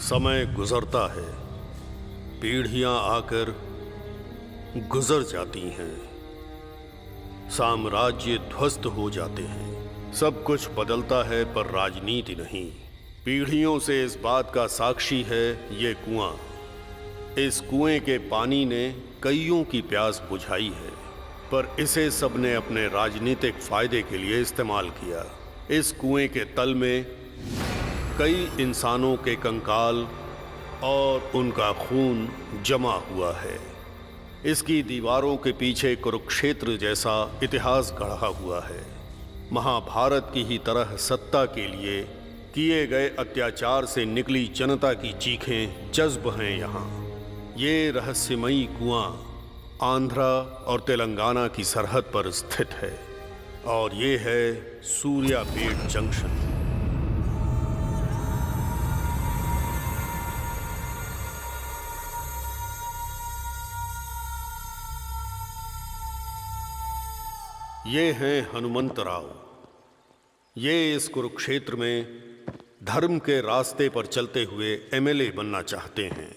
समय गुजरता है, पीढ़ियां आकर गुजर जाती हैं, साम्राज्य ध्वस्त हो जाते हैं, सब कुछ बदलता है पर राजनीति नहीं। पीढ़ियों से इस बात का साक्षी है ये कुआं। इस कुएं के पानी ने कईयों की प्यास बुझाई है, पर इसे सबने अपने राजनीतिक फायदे के लिए इस्तेमाल किया। इस कुएं के तल में कई इंसानों के कंकाल और उनका खून जमा हुआ है। इसकी दीवारों के पीछे कुरुक्षेत्र जैसा इतिहास गढ़ा हुआ है। महाभारत की ही तरह सत्ता के लिए किए गए अत्याचार से निकली जनता की चीखें जज्ब हैं यहाँ। ये रहस्यमयी कुआं आंध्रा और तेलंगाना की सरहद पर स्थित है और ये है सूर्यापेट जंक्शन। ये हैं हनुमंतराव। ये इस कुरुक्षेत्र में धर्म के रास्ते पर चलते हुए एमएलए बनना चाहते हैं।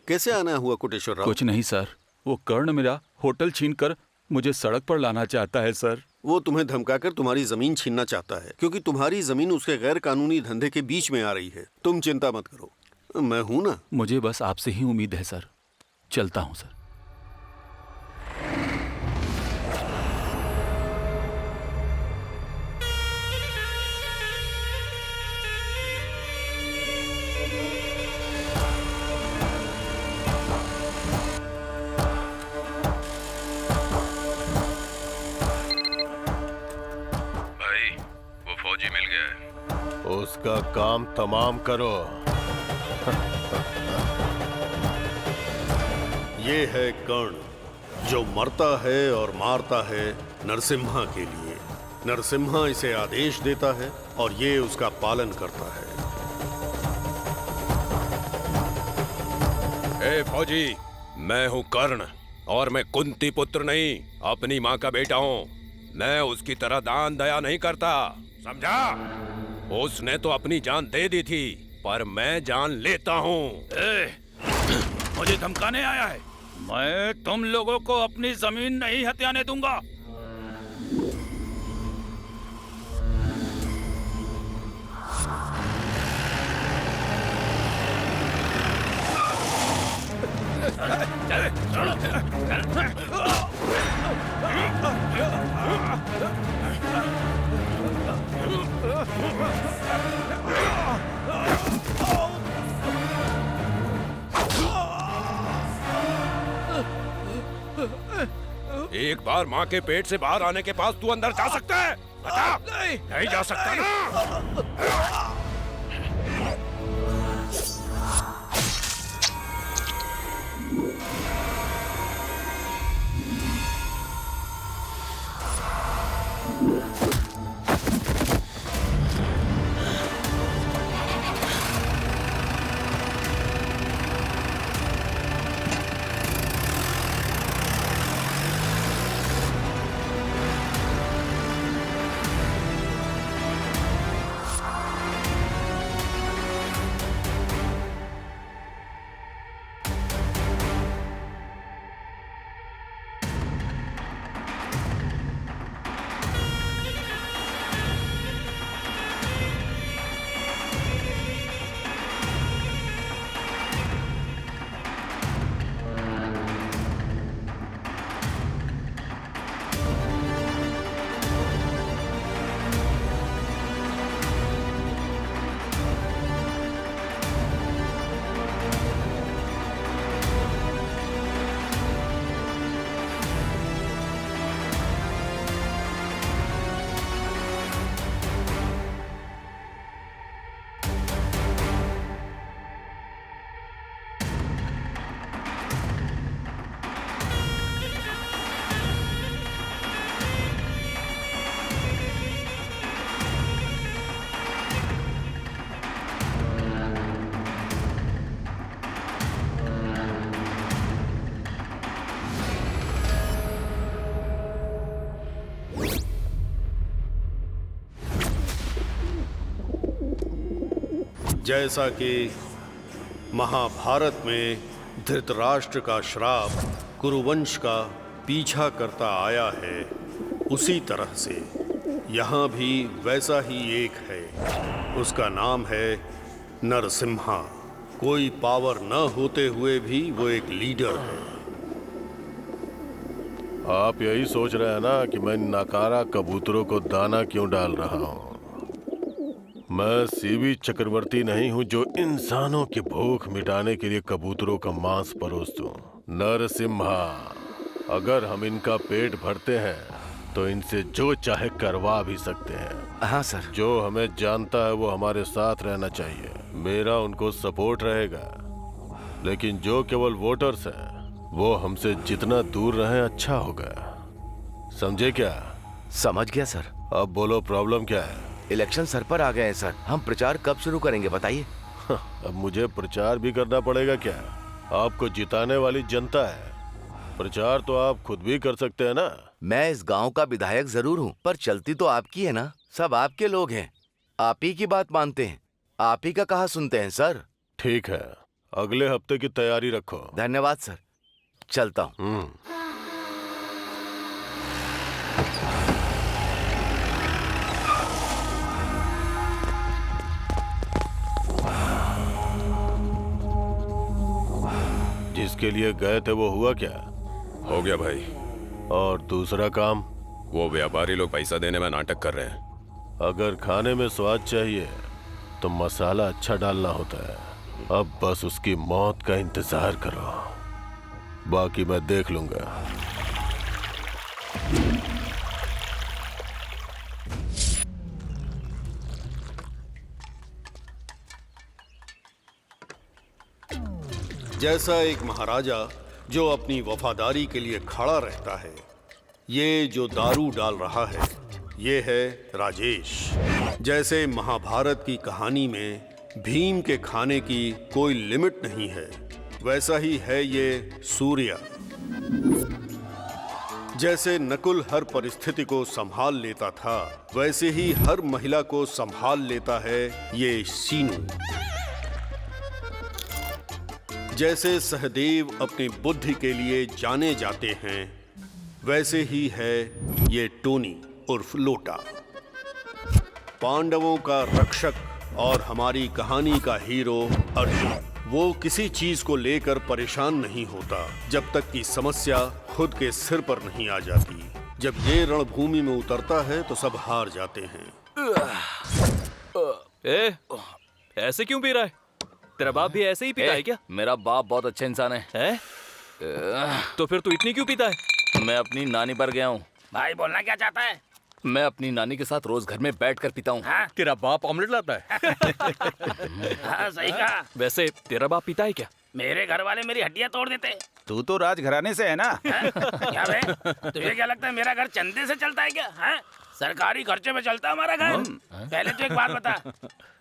कैसे आना हुआ कोटेश्वर राव? कुछ नहीं सर, वो कर्ण मेरा होटल छीनकर मुझे सड़क पर लाना चाहता है सर। वो तुम्हें धमकाकर तुम्हारी जमीन छीनना चाहता है क्योंकि तुम्हारी जमीन उसके गैर कानूनी धंधे के बीच में आ रही है। तुम चिंता मत करो, मैं हूं ना। मुझे बस आपसे ही उम्मीद है सर। चलता हूं सर। उसका काम तमाम करो। ये है कर्ण जो मरता है और मारता है नरसिम्हा के लिए। नरसिम्हा इसे आदेश देता है और ये उसका पालन करता है। ए फौजी, मैं हूं कर्ण और मैं कुंती पुत्र नहीं, अपनी माँ का बेटा हूँ। मैं उसकी तरह दान दया नहीं करता, समझा? उसने तो अपनी जान दे दी थी, पर मैं जान लेता हूँ। मुझे धमकाने आया है? मैं तुम लोगों को अपनी जमीन नहीं हथियाने दूंगा। एक बार माँ के पेट से बाहर आने के पास तू अंदर जा सकता है? बता। नहीं जा सकता ना? जैसा कि महाभारत में धृतराष्ट्र का श्राप कुरुवंश का पीछा करता आया है, उसी तरह से यहाँ भी वैसा ही एक है। उसका नाम है नरसिम्हा। कोई पावर न होते हुए भी वो एक लीडर है। आप यही सोच रहे हैं ना कि मैं नाकारा कबूतरों को दाना क्यों डाल रहा हूँ? मैं सीवी चक्रवर्ती नहीं हूँ जो इंसानों की भूख मिटाने के लिए कबूतरों का मांस परोस दूं। नरसिम्हा, अगर हम इनका पेट भरते हैं तो इनसे जो चाहे करवा भी सकते हैं। हाँ सर। जो हमें जानता है वो हमारे साथ रहना चाहिए। मेरा उनको सपोर्ट रहेगा, लेकिन जो केवल वोटर्स हैं वो हमसे जितना दूर रहें अच्छा होगा। समझे क्या? समझ गया सर। अब बोलो, प्रॉब्लम क्या है? इलेक्शन सर पर आ गए हैं सर। हम प्रचार कब शुरू करेंगे बताइए? अब मुझे प्रचार भी करना पड़ेगा क्या? आपको जिताने वाली जनता है। प्रचार तो आप खुद भी कर सकते हैं ना। मैं इस गांव का विधायक जरूर हूँ, पर चलती तो आपकी है ना। सब आपके लोग हैं, आप ही की बात मानते हैं, आप ही का कहा सुनते हैं सर। ठीक है, अगले हफ्ते की तैयारी रखो। धन्यवाद सर, चलता हूँ। जिसके लिए गए थे वो हुआ क्या? हो गया भाई। और दूसरा काम? वो व्यापारी लोग पैसा देने में नाटक कर रहे हैं। अगर खाने में स्वाद चाहिए तो मसाला अच्छा डालना होता है। अब बस उसकी मौत का इंतजार करो, बाकी मैं देख लूंगा। जैसा एक महाराजा जो अपनी वफादारी के लिए खड़ा रहता है, ये जो दारू डाल रहा है ये है राजेश। जैसे महाभारत की कहानी में भीम के खाने की कोई लिमिट नहीं है, वैसा ही है ये सूर्या। जैसे नकुल हर परिस्थिति को संभाल लेता था, वैसे ही हर महिला को संभाल लेता है ये सीनू। जैसे सहदेव अपनी बुद्धि के लिए जाने जाते हैं, वैसे ही है ये टोनी उर्फ लोटा। पांडवों का रक्षक और हमारी कहानी का हीरो अर्जुन। वो किसी चीज को लेकर परेशान नहीं होता जब तक कि समस्या खुद के सिर पर नहीं आ जाती। जब ये रणभूमि में उतरता है तो सब हार जाते हैं। ऐसे क्यों पी रहा है? तेरा बाप भी ऐसे ही पीता है क्या? मेरा बाप बहुत अच्छा इंसान है? तो फिर तू इतनी क्यों पीता है? मैं अपनी नानी पर गया हूँ। भाई बोलना क्या चाहता है? मैं अपनी नानी के साथ रोज घर में बैठकर पीता हूँ। हाँ? तेरा बाप ऑमलेट लाता है? हाँ सही कहा। वैसे तेरा बाप पीता है क्या? मेरे घर वाले मेरी हड्डियाँ तोड़ देते। तू तो राजघराने से है ना? क्या बे? तुझे क्या लगता है मेरा घर चंदे से चलता है क्या? हाँ? सरकारी खर्चे में चलता है हमारा घर। पहले तो एक बात बता,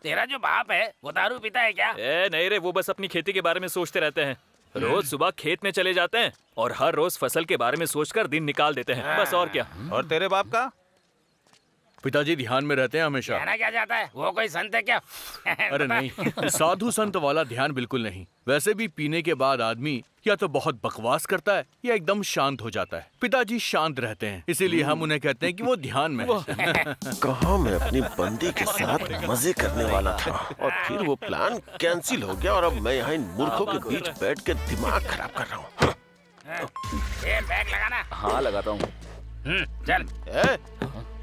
तेरा जो बाप है वो दारू पीता है क्या? नहीं रे, वो बस अपनी खेती के बारे में सोचते रहते हैं। रोज सुबह खेत में चले जाते हैं और हर रोज फसल के बारे में सोचकर दिन निकाल देते हैं, बस और क्या। और तेरे बाप का? पिताजी ध्यान में रहते हैं हमेशा। कहना क्या चाहता है? वो कोई संत है क्या? अरे नहीं, साधु संत वाला ध्यान बिल्कुल नहीं। वैसे भी पीने के बाद आदमी या तो बहुत बकवास करता है या एकदम शांत हो जाता है। पिताजी शांत रहते हैं, इसीलिए हम उन्हें कहते हैं कि वो ध्यान में हैं। कहाँ मैं अपनी बंदी के साथ मजे करने वाला था और फिर वो प्लान कैंसिल हो गया और अब मैं यहाँ इन मूर्खों के बीच बैठ के दिमाग खराब कर रहा हूँ। ये बैग लगाना। हाँ लगाता हूँ। चल।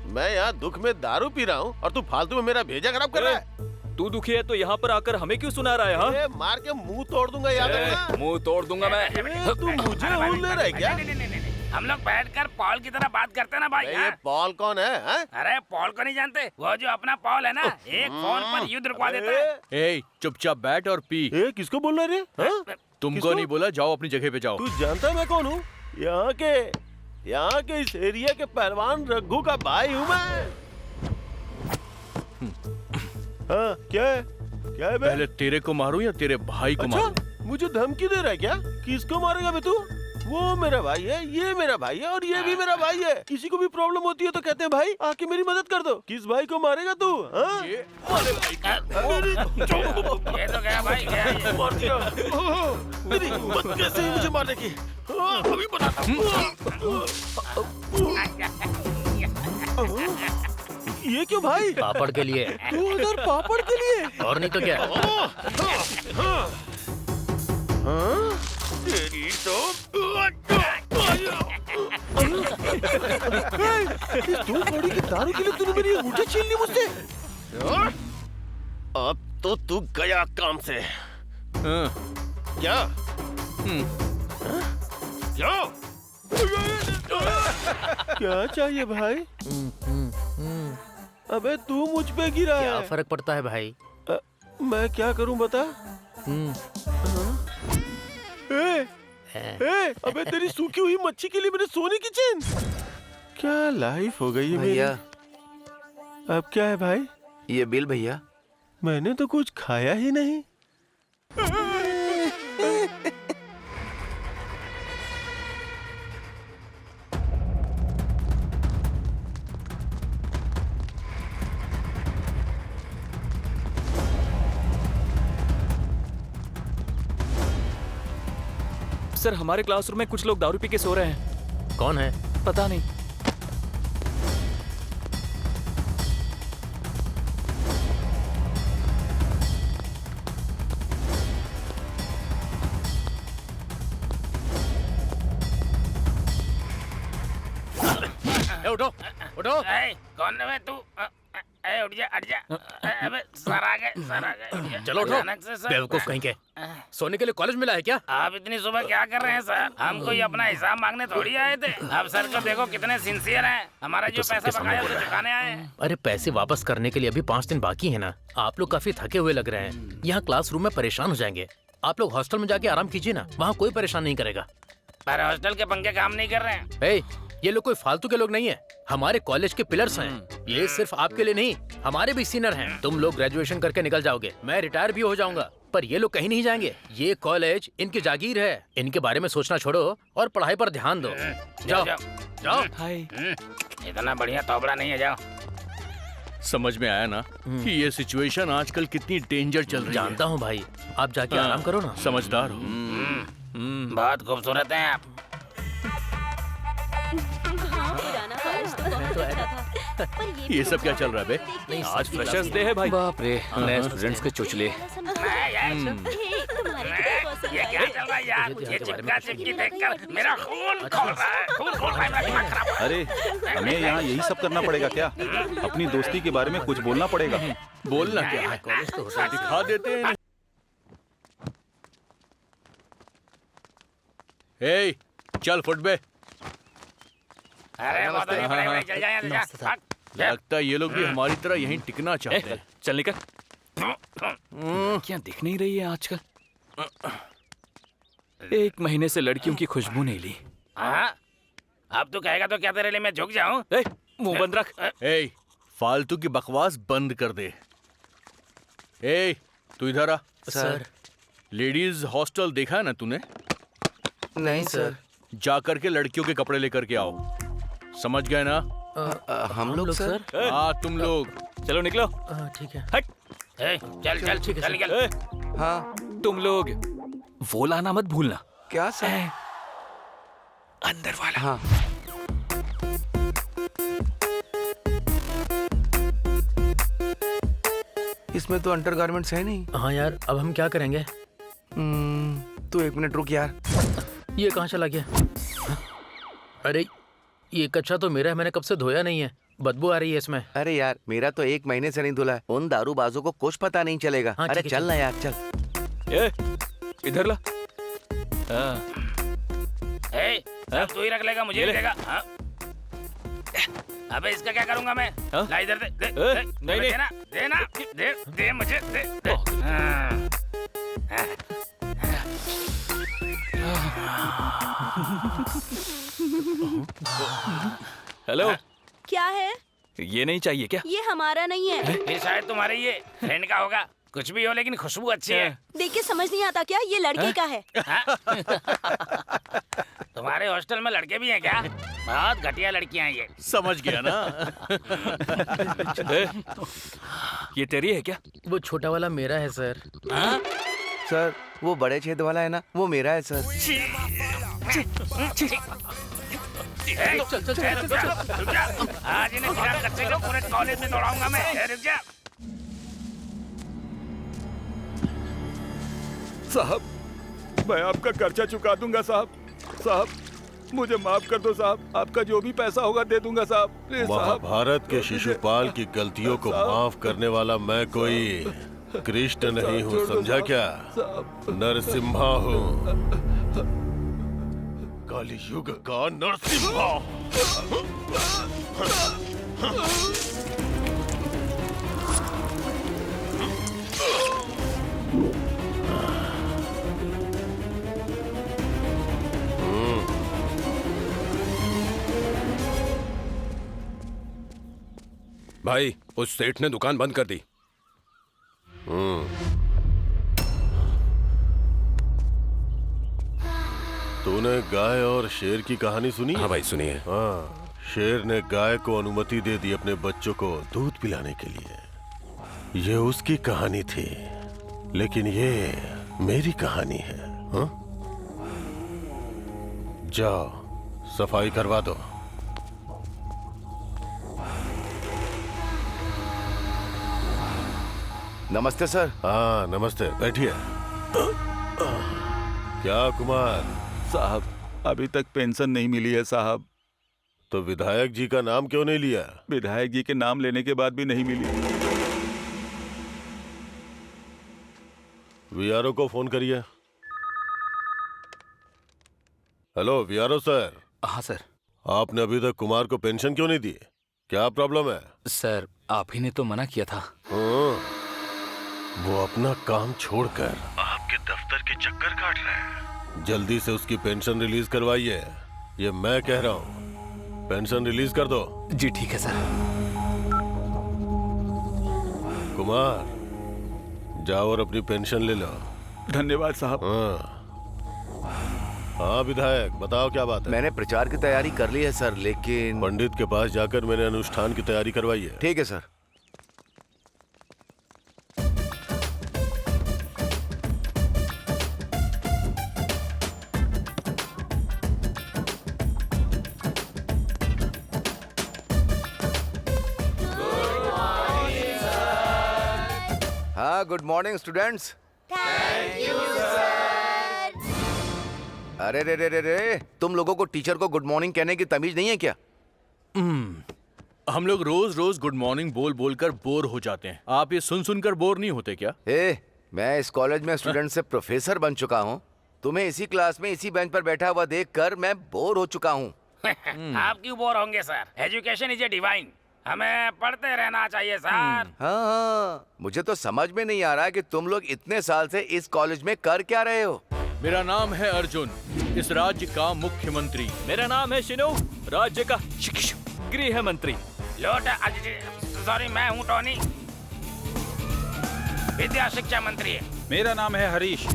मैं यहाँ दुख में दारू पी रहा हूँ और तू फालतू में मेरा भेजा खराब कर रहा है। तू दुखी है तो यहाँ पर आकर हमें क्यों सुना रहा है? हाँ? मार के मुंह तोड़ दूंगा, याद रखना। मुंह तोड़ दूंगा मैं। तू मुझे उड़ ले रहा है क्या? नहीं। हम लोग बैठकर पॉल की तरह बात करते हैं ना भाई। ये पॉल कौन है? अरे पॉल को नहीं जानते? वो जो अपना पॉल है ना, एक फोन पर युद्ध रुकवा देता है। ए, चुपचाप बैठ और पी। किसको बोल रहे रे? तुमको नहीं बोला, जाओ अपनी जगह पे जाओ। तू जानता है मैं कौन हूँ? यहाँ के इस एरिया के पहलवान रघु का भाई हूँ मैं। हाँ, क्या है बे? पहले तेरे को मारूं या तेरे भाई को मारूं? मुझे धमकी दे रहा है क्या? किसको मारेगा बे तू? वो मेरा भाई है, ये मेरा भाई है और ये भी मेरा भाई है। किसी को भी प्रॉब्लम होती है तो कहते हैं भाई आके मेरी मदद कर दो। किस भाई को मारेगा तू? हाँ? ये तो गया भाई, गया ये। मार दिया। मेरी हिम्मत कैसे है मुझे मारने की? अभी बताता हूँ। ये क्यों भाई? पापड़ के लिए। 2000 पापड़ के लिए? और नहीं तो क्या। तेरी तो इस 2 कौड़ी की दारू के लिए तूने मेरी अंगूठी छीन ली मुझसे। अब तो तू गया काम से। क्या? क्या? क्या चाहिए भाई? अबे तू मुझ पे गिरा क्या है। फर्क पड़ता है भाई? मैं क्या करूं बता? अबे तेरी सूखी हुई मच्छी के लिए मैंने सोने की चेन। क्या लाइफ हो गई है मेरी। भैया अब क्या है भाई? ये बिल भैया। मैंने तो कुछ खाया ही नहीं। सर हमारे क्लासरूम में कुछ लोग दारू पी के सो रहे हैं। कौन है? पता नहीं। उठो उठो। कौन है तू? उठ जा, हट जा। अबे सर आ गए, सर आ गए। चलो उठो। अचानक से सर। बेवकूफ कहीं के। सोने के लिए कॉलेज मिला है क्या? आप इतनी सुबह क्या कर रहे हैं सर? हम कोई अपना हिसाब मांगने थोड़ी आए थे। अब सर को देखो कितने सिंसियर हैं। हमारा जो पैसा बकाया उसे चुकाने आए हैं। अरे पैसे वापस करने के लिए अभी 5 दिन बाकी है ना। आप लोग काफी थके हुए लग रहे हैं। यहाँ क्लासरूम में परेशान हो जाएंगे। आप लोग हॉस्टल में जाके आराम कीजिए ना, वहाँ कोई परेशान नहीं करेगा। पर हॉस्टल के पंखे काम नहीं कर रहे हैं। ए, ये लोग कोई फालतू के लोग नहीं है, हमारे कॉलेज के पिलर्स हैं। ये सिर्फ आपके लिए नहीं, हमारे भी सीनियर हैं। तुम लोग ग्रेजुएशन करके निकल जाओगे, मैं रिटायर भी हो जाऊंगा, पर ये लोग कहीं नहीं जाएंगे। ये कॉलेज इनकी जागीर है। इनके बारे में सोचना छोड़ो और पढ़ाई पर ध्यान दो। जाओ जाओ। हाय। इतना बढ़िया तोबड़ा नहीं है, जाओ। समझ में आया ना कि ये सिचुएशन आजकल कितनी डेंजर चल रही है। जानता हूँ भाई, आप जाके आराम करो ना। समझदार हो। बहुत खूबसूरत हैं आप। ये सब क्या चल रहा है बे? नहीं, आज फ्रेशर्स डे है भाई। बाप रे, नए स्टूडेंट्स के चुचले। ये क्या चल रहा है यार? ये चिपका चिपकी देखकर मेरा खून खोल रहा है। खून खोल रहा है, मेरा दिमाग खराब हो रहा है। अरे हमें यहाँ यही सब करना पड़ेगा क्या? अपनी दोस्ती के बारे में कुछ बोलना पड़ेगा। बोलना क्या है? कॉलेज तो होता है। दिखा देते हैं। ए, चल फुट बे। अरे बहुत ही बड़े चल जाए, चल जा। लगता है ये लोग भी हमारी तरह यहीं टिकना चाहते हैं। चल निकल। क्या दिख नहीं रही है आजकल? 1 महीने से लड़कियों की खुशबू नहीं ली। हाँ? अब तू कहेगा तो क्या तेरे लिए मैं झुक जाऊं? मुंह बंद रख। ए, फालतू की बकवास बंद कर दे। ए, तू इधर आ। सर। लेडीज हॉस्टल देखा है ना तूने? नहीं सर। जा करके लड़कियों के कपड़े लेकर के आओ। समझ गए ना? हम लोग सर। हाँ तुम लोग। चलो निकलो। ठीक है। हट। चल चल चल निकल। हाँ तुम लोग वो लाना मत भूलना। क्या सर? अंदर वाला। हाँ। इसमें तो अंडरगारमेंट्स है नहीं। हाँ यार, अब हम क्या करेंगे? तू 1 मिनट रुक यार। ये कहाँ चला गया? अरे ये कच्चा तो मेरा है, मैंने कब से धोया नहीं है, बदबू आ रही है इसमें। अरे यार मेरा तो 1 महीने से नहीं धुला है। उन दारूबाजों को कुछ पता नहीं चलेगा। हाँ, अरे ठीक है, चल ना यार चल। ए, इधर ला। अब तू ही रख लेगा, मुझे नहीं देगा। हाँ? अबे इसका क्या करूंगा मैं? ला इधर दे, दे, दे, नहीं, नहीं। देना देना दे, दे मुझे दे, दे। हाँ। हेलो। क्या है? ये नहीं चाहिए क्या? ये हमारा नहीं है। ये शायद तुम्हारे ये फ्रेंड का होगा। कुछ भी हो लेकिन खुशबू अच्छी है। देखिए समझ नहीं आता क्या? ये लड़के का है। तुम्हारे हॉस्टल में लड़के भी हैं क्या? बहुत घटिया लड़कियां हैं ये। समझ गया ना। ये तेरी है क्या? वो छोटा वाला मेरा है सर। सर वो बड़े छेद वाला है ना, वो मेरा है सर। चल चल चल चल। आज इन्हें बिना कच्चे के पूरे कॉलेज में दौड़ाऊंगा मैं। रुक जा। साहब मैं आपका खर्चा चुका दूंगा साहब। साहब मुझे माफ कर दो साहब, आपका जो भी पैसा होगा दे दूंगा साहब। प्लीज साहब। महाभारत के शिशुपाल की गलतियों को माफ करने वाला मैं कोई कृष्ण नहीं हूँ, समझा क्या? नरसिम्हा हूँ, कलियुग का नरसिम्हा। भाई उस सेठ ने दुकान बंद कर दी। तूने गाय और शेर की कहानी सुनी? हाँ भाई सुनिए। हाँ, शेर ने गाय को अनुमति दे दी अपने बच्चों को दूध पिलाने के लिए। ये उसकी कहानी थी, लेकिन ये मेरी कहानी है। हाँ? जाओ सफाई करवा दो। नमस्ते सर। हाँ नमस्ते, बैठिए। क्या कुमार? साहब अभी तक पेंशन नहीं मिली है साहब। तो विधायक जी का नाम क्यों नहीं लिया? विधायक जी के नाम लेने के बाद भी नहीं मिली। वीआरओ को फोन करिए। Hello VRO sir. हाँ सर। आपने अभी तक कुमार को पेंशन क्यों नहीं दी? क्या प्रॉब्लम है? सर आप ही ने तो मना किया था। वो अपना काम छोड़कर आपके दफ्तर के चक्कर काट रहा है। जल्दी से उसकी पेंशन रिलीज करवाइए, ये मैं कह रहा हूँ। पेंशन रिलीज कर दो। जी ठीक है सर। कुमार जाओ और अपनी पेंशन ले लो। धन्यवाद साहब। हाँ विधायक बताओ क्या बात है? मैंने प्रचार की तैयारी कर ली है सर, लेकिन पंडित के पास जाकर मैंने अनुष्ठान की तैयारी करवाई है। ठीक है सर। हाँ good morning students. Thank you sir. अरे रे रे रे रे, तुम लोगों को टीचर को गुड मॉर्निंग कहने की तमीज नहीं है क्या? हम लोग रोज रोज गुड मॉर्निंग बोल बोल कर बोर हो जाते हैं। आप ये सुन सुनकर बोर नहीं होते क्या? मैं इस कॉलेज में स्टूडेंट से प्रोफेसर बन चुका हूँ। तुम्हें इसी क्लास में इसी बेंच पर बैठा हुआ देखकर मैं बोर हो चुका हूँ। आप क्यों बोर होंगे sir? Education is a divine. हमें पढ़ते रहना चाहिए सर। हाँ, मुझे तो समझ में नहीं आ रहा कि तुम लोग इतने साल से इस कॉलेज में कर क्या रहे हो। मेरा नाम है अर्जुन, इस राज्य का मुख्यमंत्री। मेरा नाम है शिनु, राज्य का गृह मंत्री। सॉरी, मैं हूँ टॉनी, विद्या शिक्षा मंत्री है। मेरा नाम है हरीश,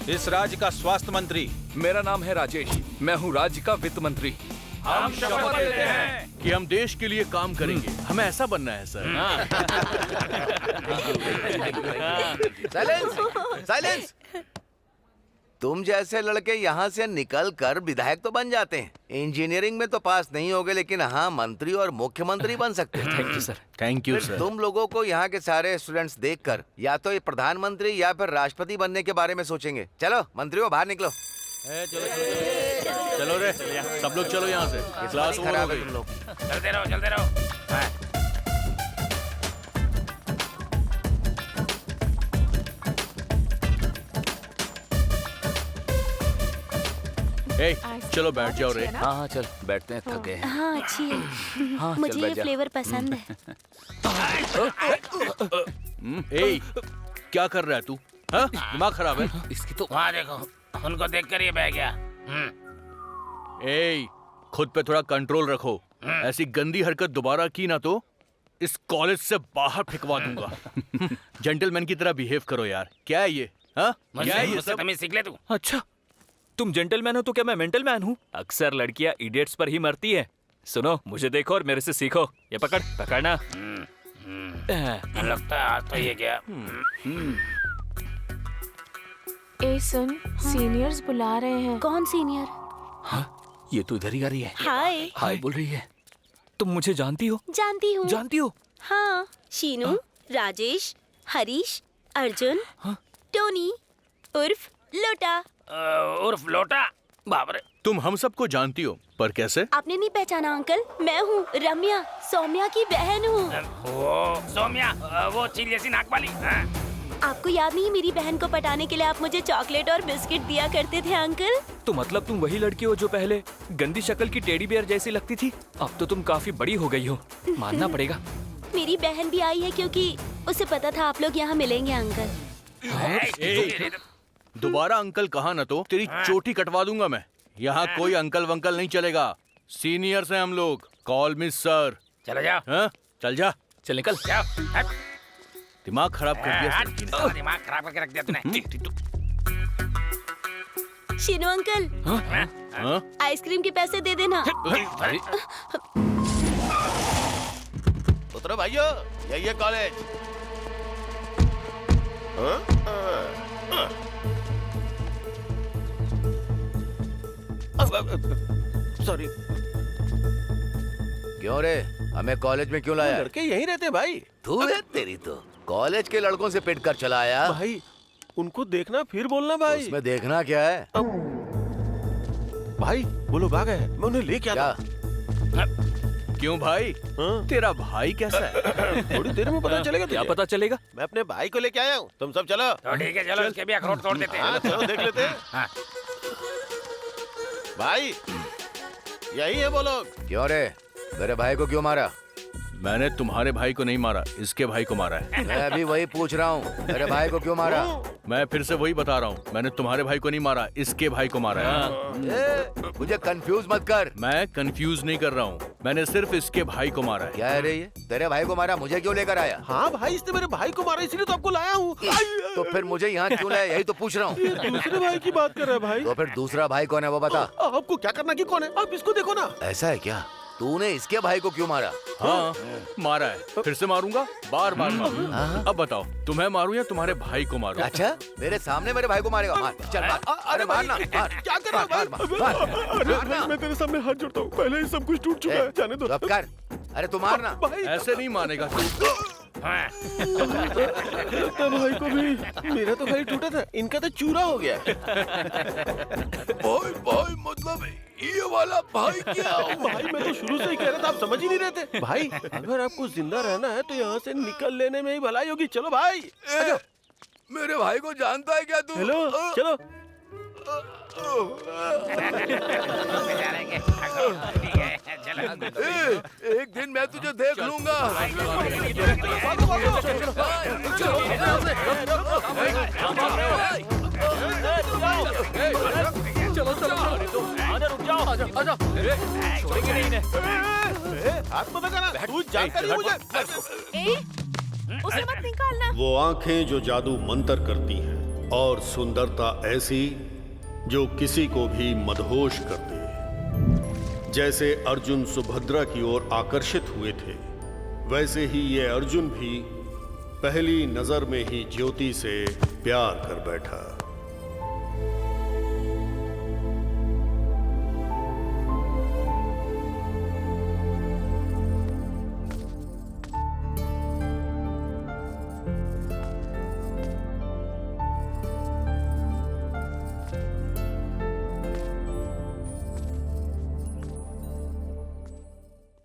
इस राज्य का स्वास्थ्य मंत्री। मेरा नाम है राजेश, मैं हूँ राज्य का वित्त मंत्री। हम शपथ लेते हैं कि हम देश के लिए काम करेंगे। हमें ऐसा बनना है सर। Silence, silence. तुम जैसे लड़के यहाँ से निकल कर विधायक तो बन जाते हैं। इंजीनियरिंग में तो पास नहीं होगे, लेकिन हाँ मंत्री और मुख्यमंत्री बन सकते हैं। Thank you sir. Thank you sir. तुम लोगों को यहाँ के सारे स्टूडेंट्स देखकर या तो ये प्रधानमंत्री या फिर राष्ट्रपति बनने के बारे में सोचेंगे। चलो मंत्रियों बाहर निकलो। चलो रे, सब लोग चलो यहाँ से। क्लास ओवर हो गई। तुम लोग चलते रहो, चलते रहो। ए, चलो बैठ जाओ रे। हाँ हाँ चल बैठते हैं, थक गए हैं। हाँ अच्छी है। हाँ, मुझे चल ये बैठ जा। फ्लेवर पसंद है। ए, क्या कर रहा है तू? हाँ? दिमाग खराब है? इसकी तो वहाँ देखो, उनको देखकर ये बह गया। ए, खुद पे थोड़ा कंट्रोल रखो। ऐसी गंदी हरकत दोबारा की ना तो इस कॉलेज से बाहर फेंकवा दूंगा। जेंटलमैन की तरह बिहेव करो यार। क्या है ये? हाँ? क्या है ये मुझसे सब? तमीज सीख ले तू। अच्छा तुम जेंटलमैन हो तो क्या मैं मेंटल मैन हूँ? अक्सर लड़कियां इडियट्स पर ही मरती हैं। सुनो, मुझे देखो और मेरे से सीखो। ये पकड़ना। लगता है आज तो ये क्या। ए सुन, सीनियर्स बुला रहे हैं। कौन सीनियर? हाँ, ये तो इधर ही आ रही है। हाय। हाय बोल रही है। तुम मुझे जानती हो? जानती हूँ। जानती हो? हाँ, शीनू, राजेश, हरीश, अर्जुन, टोनी, उर्फ लोटा। उर्फ लोटा। बाप रे। तुम हम सबको जानती हो, पर कैसे? आपने नहीं पहचाना अंकल? मैं हूँ रम्या, सौम्या की बहन हूँ। वो सौम्या, वो चील जैसी नाक वाली। आपको याद नहीं, मेरी बहन को पटाने के लिए आप मुझे चॉकलेट और बिस्किट दिया करते थे अंकल। तो मतलब तुम वही लड़की हो जो पहले गंदी शक्ल की टेडी बियर जैसी लगती थी? अब तो तुम काफी बड़ी हो गई हो, मानना पड़ेगा। मेरी बहन भी आई है क्योंकि उसे पता था आप लोग यहाँ मिलेंगे अंकल। दोबारा अंकल कहा न तो तेरी चोटी कटवा दूंगा मैं। यहाँ कोई अंकल वंकल नहीं चलेगा। सीनियर्स हैं हम लोग। कॉल मी सर। चलो जाओ। हाँ? चल जा। चल निकल। जाओ। दिमाग खराब कर दिया इस लड़की ने। दिमाग खराब करके रख दिया तूने। शीनू अंकल, हाँ? आइसक्रीम के पैसे दे देना। उतरो भाइयों, यही है कॉलेज। सॉरी। क्यों रे, हमें कॉलेज में क्यों लाया? लड़के यहीं रहते भाई। तू है तेरी तो कॉलेज के लड़कों से पिट कर चला आया। भाई उनको देखना फिर बोलना भाई। उसमें देखना क्या है? भाई वो लोग आ गए, मैं उन्हें लेके आता। क्यों भाई? तेरा भाई कैसा है? थोड़ी देर में पता चलेगा। क्या पता चलेगा? मैं अपने भाई को लेके आया हूँ, तुम सब चलो। तो ठीक है, चलो इसके भी अखरोट तोड़ देते हैं। चलो देख लेते हैं। हाँ। भाई यही है वो लोग। क्यों रे, मेरे भाई को क्यों मारा? मैंने तुम्हारे भाई को नहीं मारा, इसके भाई को मारा है। मैं अभी वही पूछ रहा हूँ, मेरे भाई को क्यों मारा? मैं फिर से वही बता रहा हूँ, मैंने तुम्हारे भाई को नहीं मारा, इसके भाई को मारा है। मुझे कंफ्यूज मत कर। मैं कंफ्यूज नहीं कर रहा हूँ, मैंने सिर्फ इसके भाई को मारा है। क्या है रे ये? तेरे भाई को मारा, मुझे क्यों लेकर आया? हाँ भाई, इसने मेरे भाई को मारा, इसलिए तो आपको लाया हूँ। तो फिर मुझे यहाँ क्यों लाया, यही तो पूछ रहा हूँ। दूसरे भाई की बात कर रहा है भाई। तो फिर दूसरा भाई कौन है वो बता। आपको क्या करना कि कौन है, आप इसको देखो ना। ऐसा है क्या? तूने इसके भाई को क्यों मारा? हाँ मारा है, फिर से मारूंगा, बार बार मारूंगा। अब बताओ, तुम्हें मारूं या तुम्हारे भाई को मारूं? अच्छा, मेरे सामने मेरे भाई को मारेगा? मार, चल मार। अरे मारना, मार। क्या कर रहा है भाई? मैं तेरे सामने हाथ जोड़ता हूँ, पहले ही सब कुछ टूट चुका है, जाने दो। अब कर। अरे तू मारना। ऐसे नहीं मानेगा तू। भाई को भी, मेरा तो भाई टूटा था, इनका तो चूरा हो गया। भाई भाई मतलब ये वाला भाई क्या? भाई मैं तो शुरू से ही कह रहा था, आप समझ ही नहीं रहे थे। भाई अगर आपको जिंदा रहना है तो यहाँ से निकल लेने में ही भलाई होगी। चलो भाई। मेरे भाई को जानता है क्या तू? हेलो, चलो। एक दिन मैं तुझे देख लूंगा। चलो चलो, आजा, रुक जाओ, आजा, आजा। छोड़ेंगे नहीं इन्हें। हाथ मत लगाना, तू जानता नहीं मुझे। उसे मत निकालना। वो आंखें जो जादू मंतर करती हैं और सुंदरता ऐसी जो किसी को भी मदहोश कर दे। जैसे अर्जुन सुभद्रा की ओर आकर्षित हुए थे, वैसे ही ये अर्जुन भी पहली नजर में ही ज्योति से प्यार कर बैठा।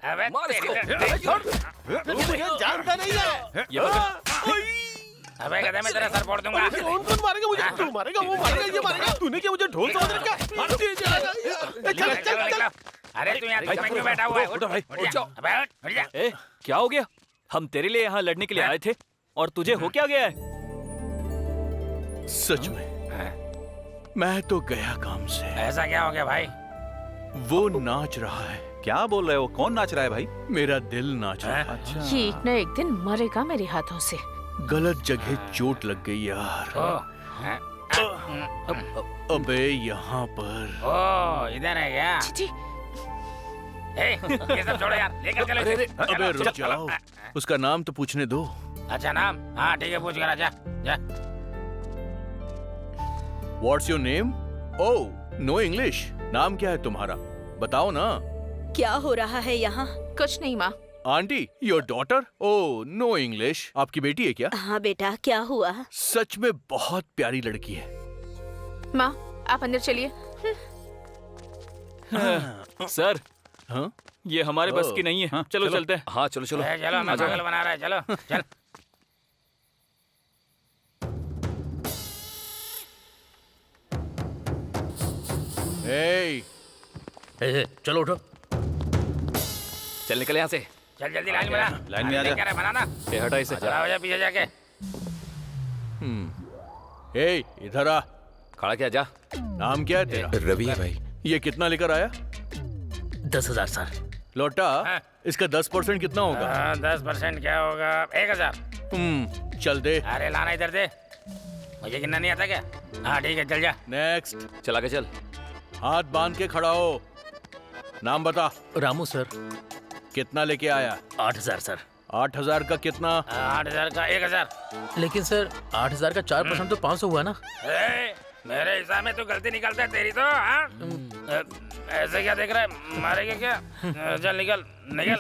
अबे मार इसको। तू मुझे जानता नहीं है। ये पकड़। अबे गधे, मैं तेरा सर फोड़ दूंगा। कौन कौन मारेगा मुझे? तू मारेगा, वो मारेगा, ये मारेगा। तूने क्या मुझे ढोल समझ रखा? चल चल चल। अरे तू यहाँ तक क्यों बैठा हुआ है? उठ भाई, उठ जाओ। अबे उठ जा। ए, क्या हो गया? हम तेरे लिए यहाँ लड़ने के लिए आए थे और तुझे हो क्या गया है? सच में मैं तो गया काम से। ऐसा क्या हो गया भाई? वो नाच रहा है। क्या बोल रहे हो? कौन नाच रहा है भाई? मेरा दिल नाच रहा है। ये एक न एक दिन मरेगा मेरे हाथों से। गलत जगह चोट लग गई यार। अबे यहाँ पर। ओ इधर है क्या? ये सब छोड़ो यार, लेकर चलो इसे। अबे रुक जाओ, उसका नाम तो पूछने दो। अच्छा नाम? हाँ ठीक है, पूछ कर जा जा। What's your name? Oh, no English. नाम क्या है तुम्हारा? बताओ ना। क्या हो रहा है यहाँ? कुछ नहीं माँ। Aunty, your daughter? Oh, no English. आपकी बेटी है क्या? हाँ बेटा, क्या हुआ? सच में बहुत प्यारी लड़की है। माँ आप अंदर चलिए। सर, हाँ? ये हमारे बस की नहीं है। चलो चलते हैं। हाँ चलो चलो। चलो, मैं पागल बना रहा है, चलो चल। Hey, चलो उठो। चल निकल यहाँ से। चल जल्दी लाइन बना। लाइन में आ जा। क्या है, बनाना। ये हटा इसे। खड़ा हो जा पीछे जाके। hey, इधर आ। खड़ा क्या जा। नाम क्या है तेरा? रवि है भाई। ये कितना लेकर आया? 10,000 सर। लौटा, हाँ। इसका 10% कितना होगा? 10% क्या होगा? 1000। चल दे। अरे लाना इधर दे, मुझे गिनना नहीं आता क्या? हाँ ठीक है, चल जा। नेक्स्ट। चला के चल। हाथ बांध के खड़ा हो। नाम बता। रामू सर। कितना लेके आया? 8,000 सर। 8,000 का कितना? 8000 का 1000। लेकिन सर 8,000 का 4% तो 500 हुआ ना। मेरे हिसाब में तो गलती निकलता है तेरी तो। हाँ ऐसे क्या देख रहा है, मारेगा क्या? चल निकल निकल।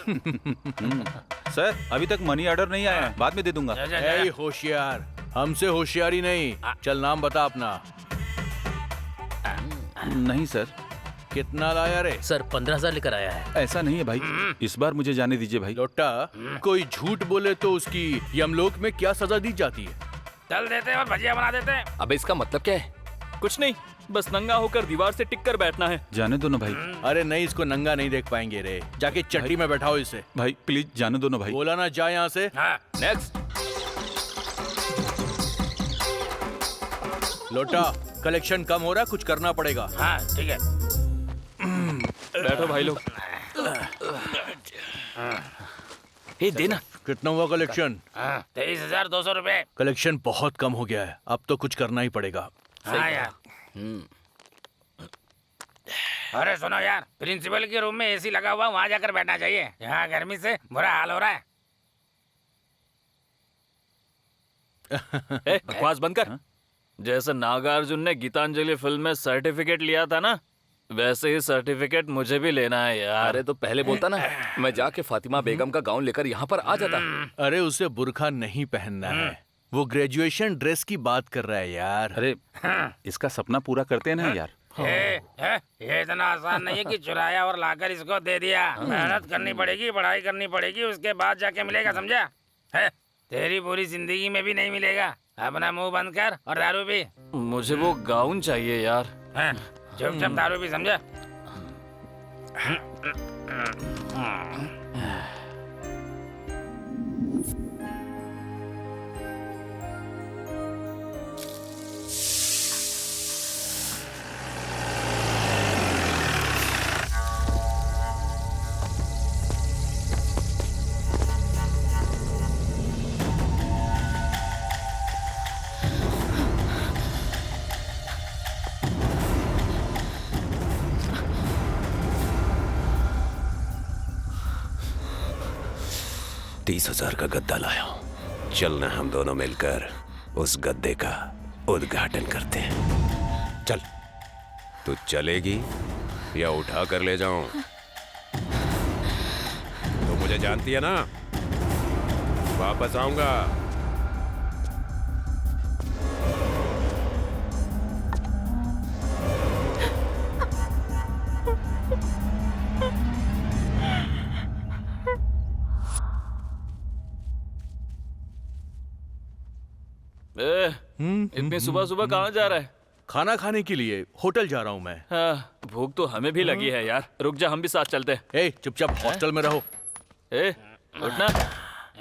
सर अभी तक मनी ऑर्डर नहीं आया है, बाद में दे दूंगा। जा, जा, ए जा। होशियार, हमसे होशियारी नहीं। चल नाम बता अपना। नहीं सर, कितना लाया रे? सर 15,000 लेकर आया है। ऐसा नहीं है भाई, इस बार मुझे जाने दीजिए भाई। लोटा, कोई झूठ बोले तो उसकी यमलोक में क्या सजा दी जाती है? चल देते हैं और भजिया बना देते हैं। अबे इसका मतलब क्या है? कुछ नहीं, बस नंगा होकर दीवार से टिक कर बैठना है। जाने दो ना भाई। अरे नहीं, इसको नंगा नहीं देख पाएंगे रे। जाके चट्टी में बैठाओ इसे। भाई प्लीज जाने दो ना भाई। बोला ना जा यहाँ से। हाँ नेक्स्ट। लोटा, कलेक्शन कम हो रहा, कुछ करना पड़ेगा। हाँ ठीक है। बैठो भाई लोग। ए देना। कितना हुआ कलेक्शन? 23,200 रुपए। कलेक्शन बहुत कम हो गया है, अब तो कुछ करना ही पड़ेगा। हाँ यार। अरे सुनो यार, प्रिंसिपल के रूम में एसी लगा हुआ, वहाँ जाकर बैठना चाहिए। यहाँ गर्मी से बुरा हाल हो रहा है। ए बकवास बंद कर। जैसे नागार्जुन ने गीतांजलि फिल्म में सर्टिफिकेट लिया था ना, वैसे ही सर्टिफिकेट मुझे भी लेना है यार। अरे तो पहले बोलता ना, मैं जाके फातिमा बेगम का गाउन लेकर यहाँ पर आ जाता। अरे उसे बुर्खा नहीं पहनना है, वो ग्रेजुएशन ड्रेस की बात कर रहा है यार। अरे इसका सपना पूरा करते हैं ना यार। ये इतना आसान नहीं है कि चुराया और लाकर इसको दे दिया। मेहनत करनी पड़ेगी, पढ़ाई करनी पड़ेगी, उसके बाद जाके मिलेगा, समझा? तेरी पूरी जिंदगी में भी नहीं मिलेगा। अपना मुंह बंद कर और दारू पी। मुझे वो गाउन चाहिए यार। चुपचाप दारू पी, समझा? तीस 30,000 का गद्दा लाया। चलना हम दोनों मिलकर उस गद्दे का उद्घाटन करते हैं। चल, तू चलेगी या उठा कर ले जाऊं? तो मुझे जानती है ना, वापस आऊंगा। इतनी सुबह सुबह कहाँ जा रहा है? खाना खाने के लिए होटल जा रहा हूँ मैं। हाँ, भूख तो हमें भी लगी है यार। रुक जा, हम भी साथ चलते हैं। ए, चुपचाप हॉस्टल में रहो। ए, उठना।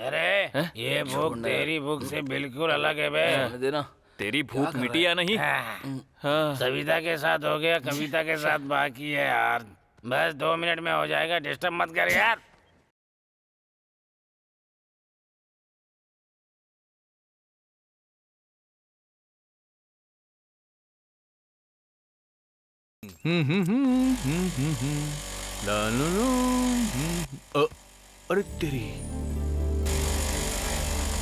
अरे ये भूख तेरी भूख से बिल्कुल अलग है बे। देना। तेरी भूख मिटी या नहीं? हाँ। सविता के साथ हो गया, कविता के साथ बाकी है यार। बस 2 मिनट में हो जाएगा, डिस्टर्ब मत कर यार। ला ला ला, अरे तेरी,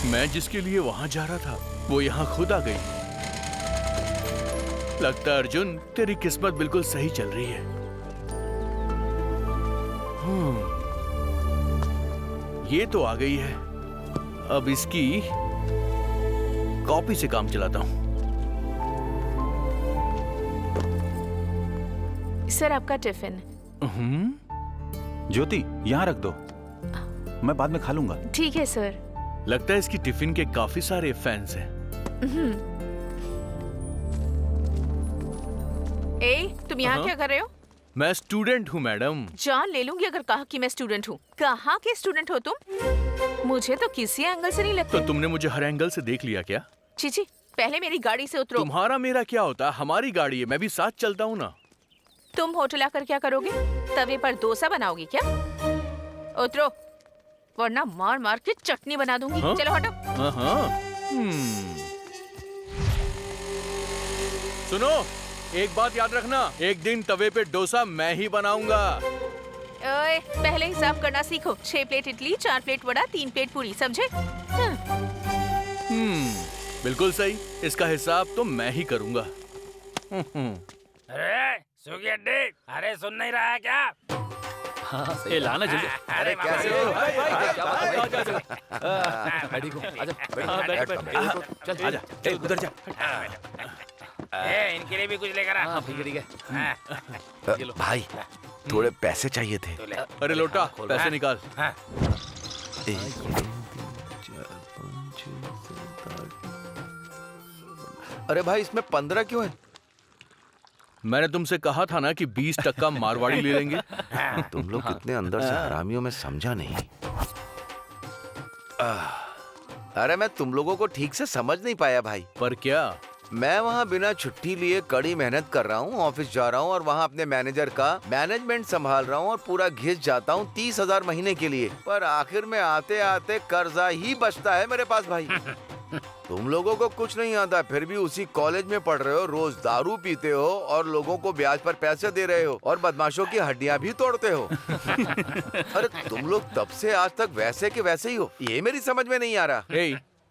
मैं जिसके लिए वहां जा रहा था वो यहाँ खुद आ गई। लगता है अर्जुन तेरी किस्मत बिल्कुल सही चल रही है। ये तो आ गई है, अब इसकी कॉपी से काम चलाता हूं। सर आपका टिफिन। ज्योति यहाँ रख दो, मैं बाद में खा लूंगा। ठीक है सर। लगता है इसकी टिफिन के काफी सारे फैंस हैं। ए, तुम यहाँ क्या कर रहे हो? मैं स्टूडेंट हूँ मैडम। जान ले लूंगी अगर कहा कि मैं स्टूडेंट हूँ। कहाँ के स्टूडेंट हो तुम? मुझे तो किसी एंगल से नहीं लगता। तो तुमने मुझे हर एंगल से देख लिया क्या? चीची, पहले मेरी गाड़ी से उतरो। तुम्हारा मेरा क्या होता? हमारी गाड़ी है, मैं भी साथ चलता हूँ ना। तुम होटल आकर क्या करोगे? तवे पर डोसा बनाओगी क्या? उतरो, वरना मार मार के चटनी बना दूंगी। हाँ? चलो हटो। सुनो, एक बात याद रखना, एक दिन तवे पे डोसा मैं ही बनाऊंगा। ओए, पहले हिसाब करना सीखो। 6 plate idli, 4 plate vada, 3 plate पूरी, समझे? बिल्कुल सही, इसका हिसाब तो मैं ही करूंगा। अरे सूगी अड्डी, अरे सुन नहीं रहा है क्या? हाँ, ये लाना जल्दी। अरे कैसे हो? चल आजा, उधर जा। इनके लिए भी कुछ लेकर आ। हाँ ठीक है। भाई थोड़े पैसे चाहिए थे। अरे लोटा, पैसे निकाल। अरे भाई इसमें 15 क्यों है? मैंने तुमसे कहा था ना कि 20% मारवाड़ी ले लेंगे। तुम लोग कितने अंदर से हरामियों में समझा नहीं। अरे मैं तुम लोगों को ठीक से समझ नहीं पाया भाई। पर क्या? मैं वहाँ बिना छुट्टी लिए कड़ी मेहनत कर रहा हूँ, ऑफिस जा रहा हूँ और वहाँ अपने मैनेजर का मैनेजमेंट संभाल रहा हूँ और पूरा घिस जाता हूँ 30,000 महीने के लिए। पर आखिर में आते आते कर्जा ही बचता है मेरे पास भाई। तुम लोगों को कुछ नहीं आता, फिर भी उसी कॉलेज में पढ़ रहे हो, रोज दारू पीते हो और लोगों को ब्याज पर पैसे दे रहे हो और बदमाशों की हड्डियां भी तोड़ते हो। अरे तुम लोग तब से आज तक वैसे के वैसे ही हो, ये मेरी समझ में नहीं आ रहा।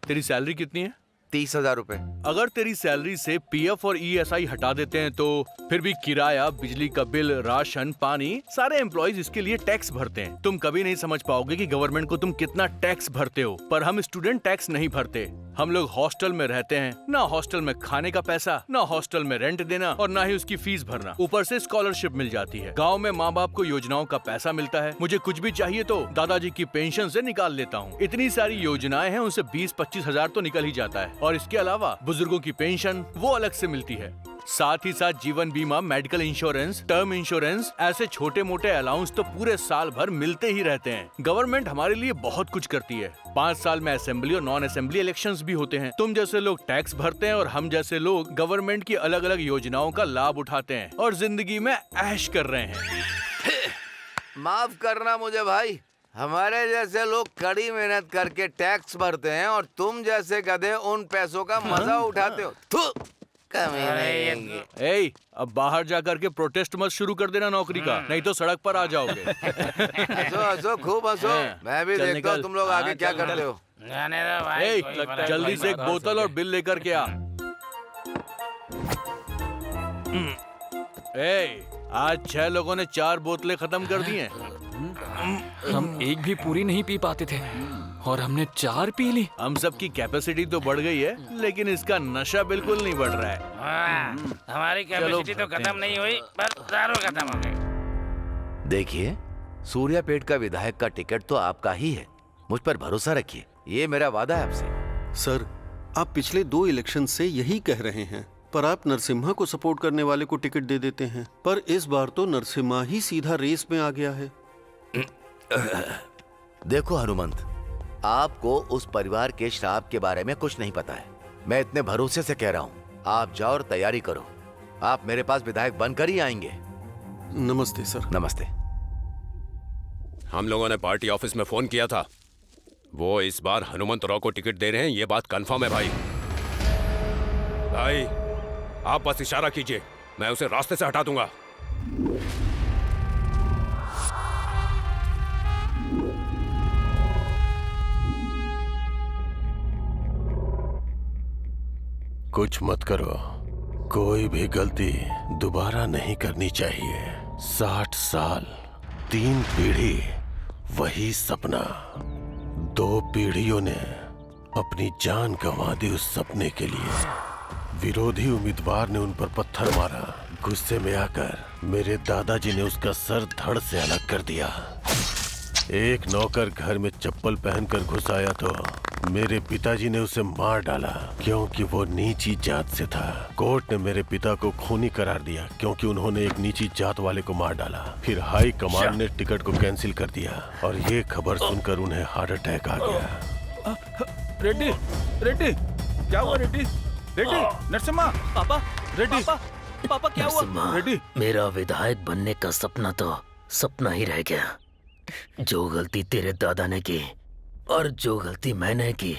तेरी सैलरी कितनी है? 30,000 रुपए। अगर तेरी सैलरी से पीएफ और ईएसआई हटा देते हैं तो फिर भी किराया, बिजली का बिल, राशन, पानी, सारे एम्प्लॉइज इसके लिए टैक्स भरते हैं। तुम कभी नहीं समझ पाओगे कि गवर्नमेंट को तुम कितना टैक्स भरते हो, पर हम स्टूडेंट टैक्स नहीं भरते। हम लोग हॉस्टल में रहते हैं, ना हॉस्टल में खाने का पैसा, ना हॉस्टल में रेंट देना और ना ही उसकी फीस भरना। ऊपर से स्कॉलरशिप मिल जाती है। गांव में माँ बाप को योजनाओं का पैसा मिलता है। मुझे कुछ भी चाहिए तो दादाजी की पेंशन से निकाल लेता हूँ। इतनी सारी योजनाएं हैं, उनसे 20-25 हजार तो निकल ही जाता है। और इसके अलावा बुजुर्गों की पेंशन वो अलग से मिलती है। साथ ही साथ जीवन बीमा, मेडिकल इंश्योरेंस, टर्म इंश्योरेंस, ऐसे छोटे मोटे अलाउंस तो पूरे साल भर मिलते ही रहते हैं। गवर्नमेंट हमारे लिए बहुत कुछ करती है। 5 साल में असेंबली और नॉन असेंबली इलेक्शंस भी होते हैं। तुम जैसे लोग टैक्स भरते हैं और हम जैसे लोग गवर्नमेंट की अलग अलग योजनाओं का लाभ उठाते हैं और जिंदगी में ऐश कर रहे हैं। माफ करना मुझे भाई, हमारे जैसे लोग कड़ी मेहनत करके टैक्स भरते हैं और तुम जैसे गधे उन पैसों का मजा उठाते हो। अब बाहर जाकर के प्रोटेस्ट मत शुरू कर देना नौकरी का, नहीं तो सड़क पर आ जाओगे। हंसो हंसो, खूब हंसो, मैं भी देखता हूँ तुम लोग आगे क्या करते हो। जल्दी से एक बोतल और बिल लेकर के आ। आज 6 लोगों ने 4 बोतलें खत्म कर दी हैं। हम एक भी पूरी नहीं पी पाते थे और हमने 4 पी ली। हम सब की कैपेसिटी तो बढ़ गई है, लेकिन इसका नशा बिल्कुल नहीं बढ़ रहा है। हमारी कैपेसिटी तो खत्म नहीं हुई, पर दारू खत्म हो गई। देखिए, सूर्यापेट का विधायक का टिकट तो आपका ही है, मुझ पर भरोसा रखिए, ये मेरा वादा है आपसे। सर, आप पिछले 2 इलेक्शन से यही कह रहे हैं, पर आप नरसिम्हा को सपोर्ट करने वाले को टिकट दे देते हैं। पर इस बार तो नरसिम्हा ही सीधा रेस में आ गया है। देखो हनुमंत, आपको उस परिवार के श्राप के बारे में कुछ नहीं पता है। मैं इतने भरोसे से कह रहा हूँ, आप जाओ और तैयारी करो। आप मेरे पास विधायक बनकर ही आएंगे। नमस्ते सर। नमस्ते। हम लोगों ने पार्टी ऑफिस में फोन किया था, वो इस बार हनुमंत राव को टिकट दे रहे हैं, ये बात कंफर्म है भाई। भाई आप बस इशारा कीजिए, मैं उसे रास्ते से हटा दूंगा। कुछ मत करो। कोई भी गलती दोबारा नहीं करनी चाहिए। 60 साल, 3 पीढ़ी, वही सपना। 2 पीढ़ियों ने अपनी जान गंवा दी उस सपने के लिए। विरोधी उम्मीदवार ने उन पर पत्थर मारा। गुस्से में आकर मेरे दादाजी ने उसका सर धड़ से अलग कर दिया। एक नौकर घर में चप्पल पहनकर घुस आया तो मेरे पिताजी ने उसे मार डाला क्योंकि वो नीची जात से था। कोर्ट ने मेरे पिता को खूनी करार दिया क्योंकि उन्होंने एक नीची जात वाले को मार डाला। फिर हाई कमांड ने टिकट को कैंसिल कर दिया और ये खबर सुनकर उन्हें हार्ट अटैक आ गया। रेड्डी, रेड्डी, क्या हुआ रेड्डी? रेड्डी, नरसिम्हा, पापा, रेड्डी, पापा क्या हुआ? रेड्डी, मेरा विधायक बनने का सपना तो सपना ही रह गया। जो गलती तेरे दादा ने की और जो गलती मैंने की,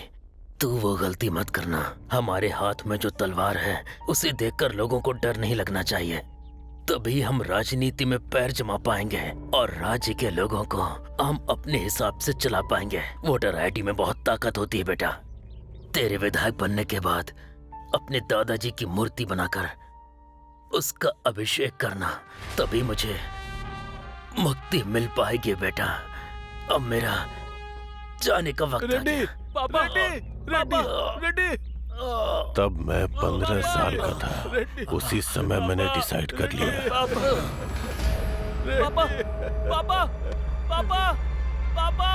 तू वो गलती मत करना। हमारे हाथ में जो तलवार है उसे देखकर लोगों को डर नहीं लगना चाहिए। तभी हम राजनीति में पैर जमा पाएंगे और राज्य के लोगों को हम अपने हिसाब से चला पाएंगे। वोटर आईडी में बहुत ताकत होती है बेटा। तेरे विधायक बनने के बाद अपने दादाजी की मूर्ति बनाकर उसका अभिषेक करना, तभी मुझे मुक्ति मिल पाएगी बेटा। अब मेरा जाने का वक्त आ गया। पापा, रेड्डी, तब मैं 15 साल का था। उसी समय मैंने डिसाइड कर लिया। पापा, पापा, पापा, पापा, पापा।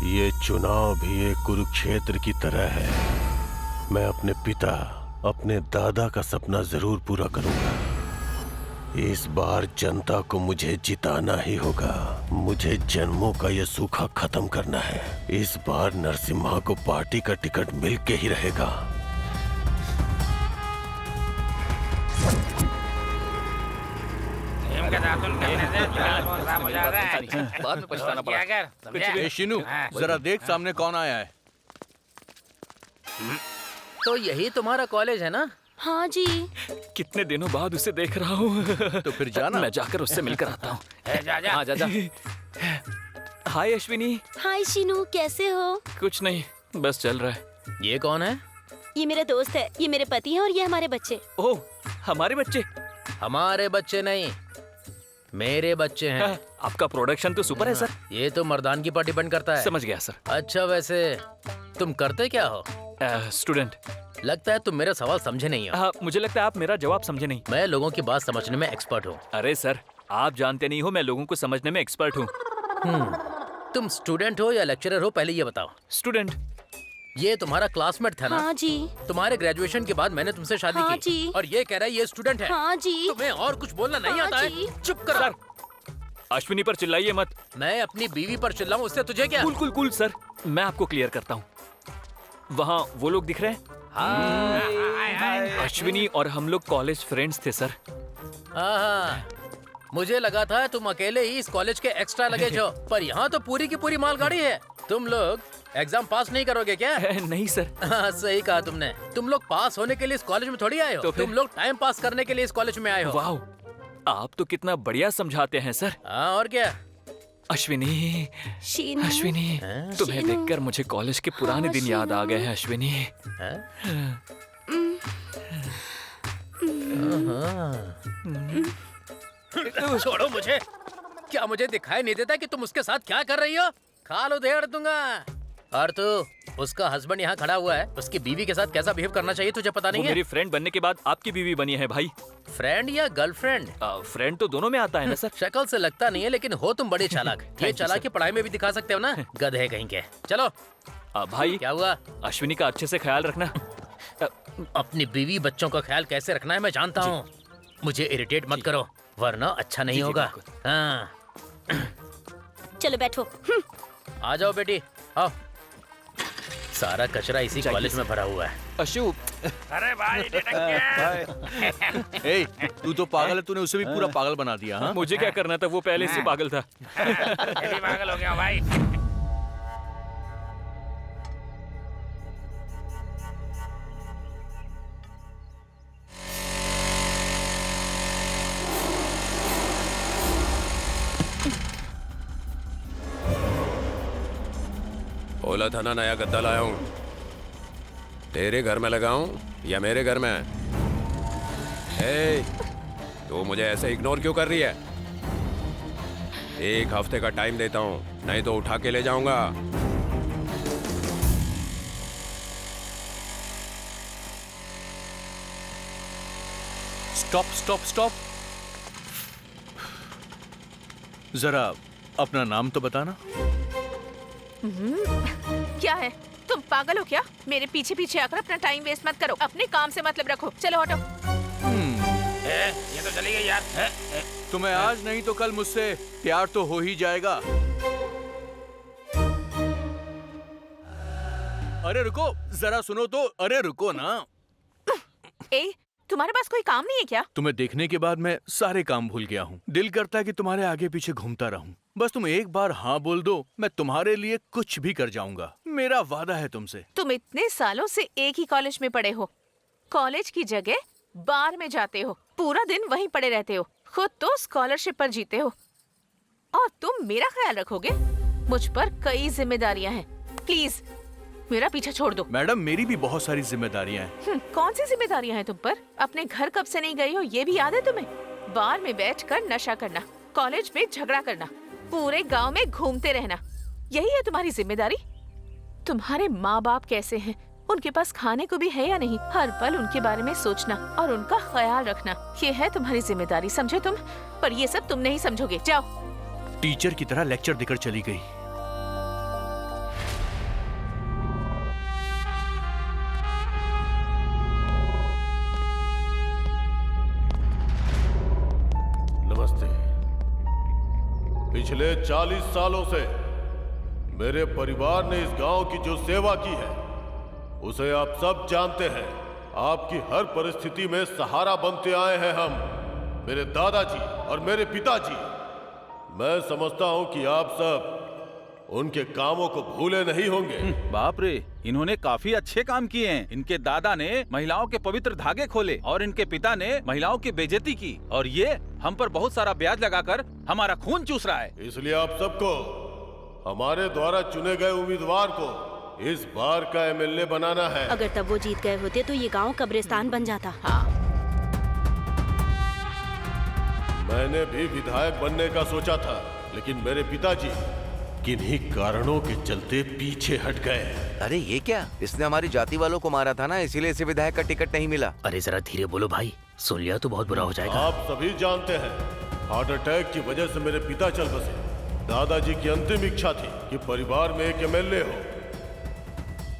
ये चुनाव भी एक कुरुक्षेत्र की तरह है। मैं अपने पिता, अपने दादा का सपना जरूर पूरा करूंगा। इस बार जनता को मुझे जिताना ही होगा। मुझे जन्मों का ये सूखा खत्म करना है। इस बार नरसिम्हा को पार्टी का टिकट मिल के ही रहेगा। बाद में पछताना पड़ा। ए शिनू, जरा देख सामने कौन आया है। तो यही तुम्हारा कॉलेज है ना? हाँ जी। कितने दिनों बाद उसे देख रहा हूँ। तो फिर जाना। मैं जाकर उससे मिलकर आता हूँ। जा जा। हाय अश्विनी। हाय शीनू, कैसे हो? कुछ नहीं, बस चल रहा है। ये कौन है? ये मेरा दोस्त है, ये मेरे पति हैं और ये हमारे बच्चे। ओह, हमारे बच्चे? हमारे बच्चे नहीं, मेरे बच्चे हैं। आपका प्रोडक्शन तो सुपर है सर। ये तो मर्दान की पर डिपेंड करता है। समझ गया सर। अच्छा, वैसे तुम करते क्या हो? स्टूडेंट। लगता है तुम मेरा सवाल समझे नहीं हो। मुझे लगता है आप मेरा जवाब समझे नहीं। मैं लोगों की बात समझने में एक्सपर्ट हूँ। अरे सर, आप जानते नहीं हो मैं लोगों को समझने में एक्सपर्ट हूँ। तुम स्टूडेंट हो या लेक्चरर हो, पहले ये बताओ। स्टूडेंट। ये तुम्हारा क्लासमेट था ना? हाँ जी। तुम्हारे ग्रेजुएशन के बाद मैंने तुमसे शादी हाँ की जी। और ये कह रहा है ये स्टूडेंट है। हाँ जी। तुम्हें और कुछ बोलना नहीं हाँ आता जी। है? चुप कर सर। अश्विनी पर चिल्लाइए मत। मैं अपनी बीवी पर चिल्लाऊं, उससे तुझे क्या? कूल कूल कूल सर, मैं आपको क्लियर करता हूँ। वहाँ वो लोग दिख रहे हैं? अश्विनी और हम लोग कॉलेज फ्रेंड्स थे सर। हाँ, मुझे लगा था तुम अकेले ही इस कॉलेज के एक्स्ट्रा लगेज हो, पर यहाँ तो पूरी की पूरी मालगाड़ी है। तुम लोग एग्जाम पास नहीं करोगे क्या? नहीं सर। हाँ, सही कहा तुमने। तुम लोग पास होने के लिए इस कॉलेज में थोड़ी आए हो, तुम लोग टाइम पास करने के लिए इस कॉलेज में आए हो। वाह, आप तो कितना बढ़िया समझाते हैं सर। हाँ, और क्या? अश्विनी, शीनू। अश्विनी, तुम्हें शीनू। देखकर मुझे कॉलेज के पुराने हाँ, दिन याद आ शीनू। गए हैं अश्विनी। छोड़ो मुझे। क्या मुझे दिखाई नहीं देता कि तुम उसके साथ क्या कर रही हो? खाल उधेड़ दूंगा। और तू, उसका हस्बैंड यहाँ खड़ा हुआ है, उसकी बीवी के साथ कैसा बिहेव करना चाहिए तुझे पता नहीं वो है? मेरी फ्रेंड बनने के बाद आपकी बीवी बनी है भाई। फ्रेंड या गर्लफ्रेंड? फ्रेंड तो दोनों में आता है ना सर। शक्ल से लगता नहीं है, लेकिन हो तुम बड़े चालाक। ये चालाकी पढ़ाई में भी दिखा सकते हो ना? गधे कहीं के। चलो। भाई, क्या हुआ? अश्विनी का अच्छे से ख्याल रखना। अपनी बीवी बच्चों का ख्याल कैसे रखना है मैं जानता हूँ। मुझे इरिटेट मत करो, वरना अच्छा नहीं होगा। हाँ, चलो बैठो। आ जाओ बेटी, आओ। सारा कचरा इसी कॉलेज में भरा हुआ है। अशु। अरे भाई, ए, तू तो पागल है, तूने उसे भी पूरा पागल बना दिया। हाँ? मुझे क्या करना था, वो पहले से पागल था। ये भी पागल हो गया भाई। बोला था ना नया गद्दा लाया हूँ। तेरे घर में लगाऊं या मेरे घर में? तू मुझे ऐसे इग्नोर क्यों कर रही है? 1 हफ्ते का टाइम देता हूँ, नहीं तो उठा के ले जाऊंगा। Stop stop stop. जरा अपना नाम तो बताना। क्या है, तुम पागल हो क्या? मेरे पीछे पीछे आकर अपना टाइम वेस्ट मत करो, अपने काम से मतलब रखो। चलो हटो। ये तो चली गई यार। तुम्हें आज नहीं तो कल मुझसे प्यार तो हो ही जाएगा। अरे रुको, जरा सुनो तो। अरे रुको ना। तुम्हारे पास कोई काम नहीं है क्या? तुम्हें देखने के बाद मैं सारे काम भूल गया हूँ। दिल करता है कि तुम्हारे आगे पीछे घूमता रहूं। बस तुम एक बार हाँ बोल दो, मैं तुम्हारे लिए कुछ भी कर जाऊंगा। मेरा वादा है तुमसे। तुम इतने सालों से एक ही कॉलेज में पढ़े हो, कॉलेज की जगह बार में जाते हो, पूरा दिन वहीं पड़े रहते हो, खुद तो स्कॉलरशिप पर जीते हो, और तुम मेरा ख्याल रखोगे? मुझ पर कई जिम्मेदारियां हैं, प्लीज मेरा पीछा छोड़ दो। मैडम, मेरी भी बहुत सारी जिम्मेदारियां हैं। कौन सी जिम्मेदारियां हैं तुम पर? अपने घर कब से नहीं गई हो ये भी याद है तुम्हें? बार में बैठकर नशा करना, कॉलेज में झगड़ा करना, पूरे गांव में घूमते रहना, यही है तुम्हारी जिम्मेदारी? तुम्हारे माँ बाप कैसे हैं? उनके पास खाने को भी है या नहीं? हर पल उनके बारे में सोचना और उनका ख्याल रखना, ये है तुम्हारी जिम्मेदारी, समझे तुम? पर ये सब तुम नहीं समझोगे। जाओ। टीचर की तरह लेक्चर देकर चली गई। नमस्ते। पिछले 40 सालों से मेरे परिवार ने इस गांव की जो सेवा की है उसे आप सब जानते हैं। आपकी हर परिस्थिति में सहारा बनते आए हैं हम, मेरे दादाजी और मेरे पिताजी। मैं समझता हूं कि आप सब उनके कामों को भूले नहीं होंगे। बाप रे, इन्होंने काफी अच्छे काम किए हैं। इनके दादा ने महिलाओं के पवित्र धागे खोले और इनके पिता ने महिलाओं की बेइज्जती की, और ये हम पर बहुत सारा ब्याज लगाकर हमारा खून चूस रहा है। इसलिए आप सबको हमारे द्वारा चुने गए उम्मीदवार को इस बार का एमएलए बनाना है। अगर तब वो जीत गए होते तो ये गांव कब्रिस्तान बन जाता। मैंने भी विधायक बनने का सोचा था, लेकिन मेरे पिताजी किन्हीं कारणों के चलते पीछे हट गए। अरे ये क्या, इसने हमारी जाति वालों को मारा था ना, इसीलिए इसे विधायक का टिकट नहीं मिला। अरे जरा धीरे बोलो भाई, सुन लिया तो बहुत बुरा हो जाएगा। आप सभी जानते हैं, हार्ट अटैक की वजह से मेरे पिता चल बसे। दादाजी की अंतिम इच्छा थी कि परिवार में एक एमएलए हो।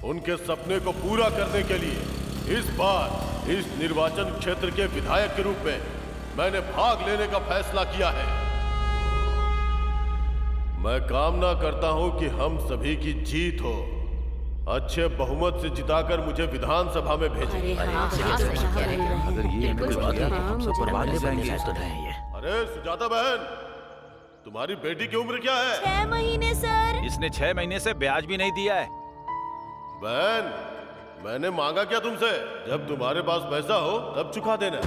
उनके सपने को पूरा करने के लिए इस बार इस निर्वाचन क्षेत्र के विधायक के रूप में मैंने भाग लेने का फैसला किया है। मैं कामना करता हूं कि हम सभी की जीत हो। अच्छे बहुमत से जिताकर मुझे विधानसभा में भेजें। अगर ये हम सब बर्बाद हो जाएंगे। अरे सुजाता बहन, तुम्हारी बेटी की उम्र क्या है? 6 महीने सर। इसने 6 महीने से ब्याज भी नहीं दिया है। बहन, मैंने मांगा क्या तुमसे? जब तुम्हारे पास पैसा हो तब चुका देना।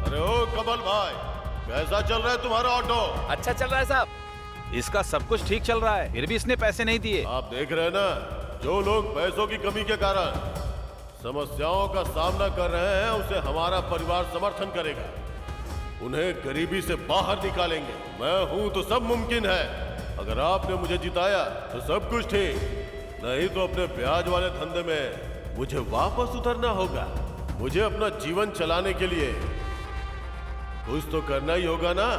अरे ओ कमल भाई, कैसा चल रहा है तुम्हारा ऑटो? अच्छा चल रहा है साहब, इसका सब कुछ ठीक चल रहा है, फिर भी इसने पैसे नहीं दिए। आप देख रहे हैं ना, जो लोग पैसों की कमी के कारण समस्याओं का सामना कर रहे हैं उसे हमारा परिवार समर्थन करेगा। उन्हें गरीबी से बाहर निकालेंगे। मैं हूं तो सब मुमकिन है। अगर आपने मुझे जिताया तो सब कुछ ठीक, नहीं तो अपने ब्याज वाले धंधे में मुझे वापस उतरना होगा। मुझे अपना जीवन चलाने के लिए कुछ तो करना ही होगा ना।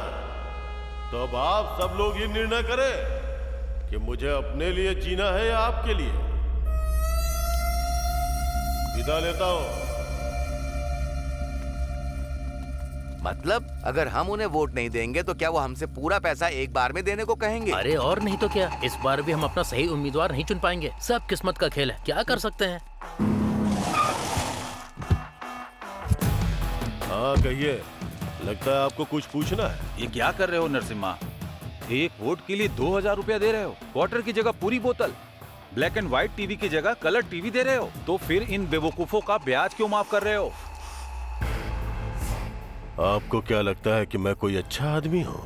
तो अब आप सब लोग ये निर्णय करें कि मुझे अपने लिए जीना है या आपके लिए। विदा लेता हूं। मतलब अगर हम उन्हें वोट नहीं देंगे तो क्या वो हमसे पूरा पैसा एक बार में देने को कहेंगे? अरे और नहीं तो क्या, इस बार भी हम अपना सही उम्मीदवार नहीं चुन पाएंगे। सब किस्मत का खेल है, क्या कर सकते हैं। हाँ कहिए, लगता है आपको कुछ पूछना है। ये क्या कर रहे हो नरसिम्हा? एक वोट के लिए 2000 रुपया दे रहे हो, क्वार्टर की जगह पूरी बोतल, ब्लैक एंड व्हाइट टीवी की जगह कलर टीवी दे रहे हो, तो फिर इन बेवकूफों का ब्याज क्यों माफ कर रहे हो? आपको क्या लगता है कि मैं कोई अच्छा आदमी हूं?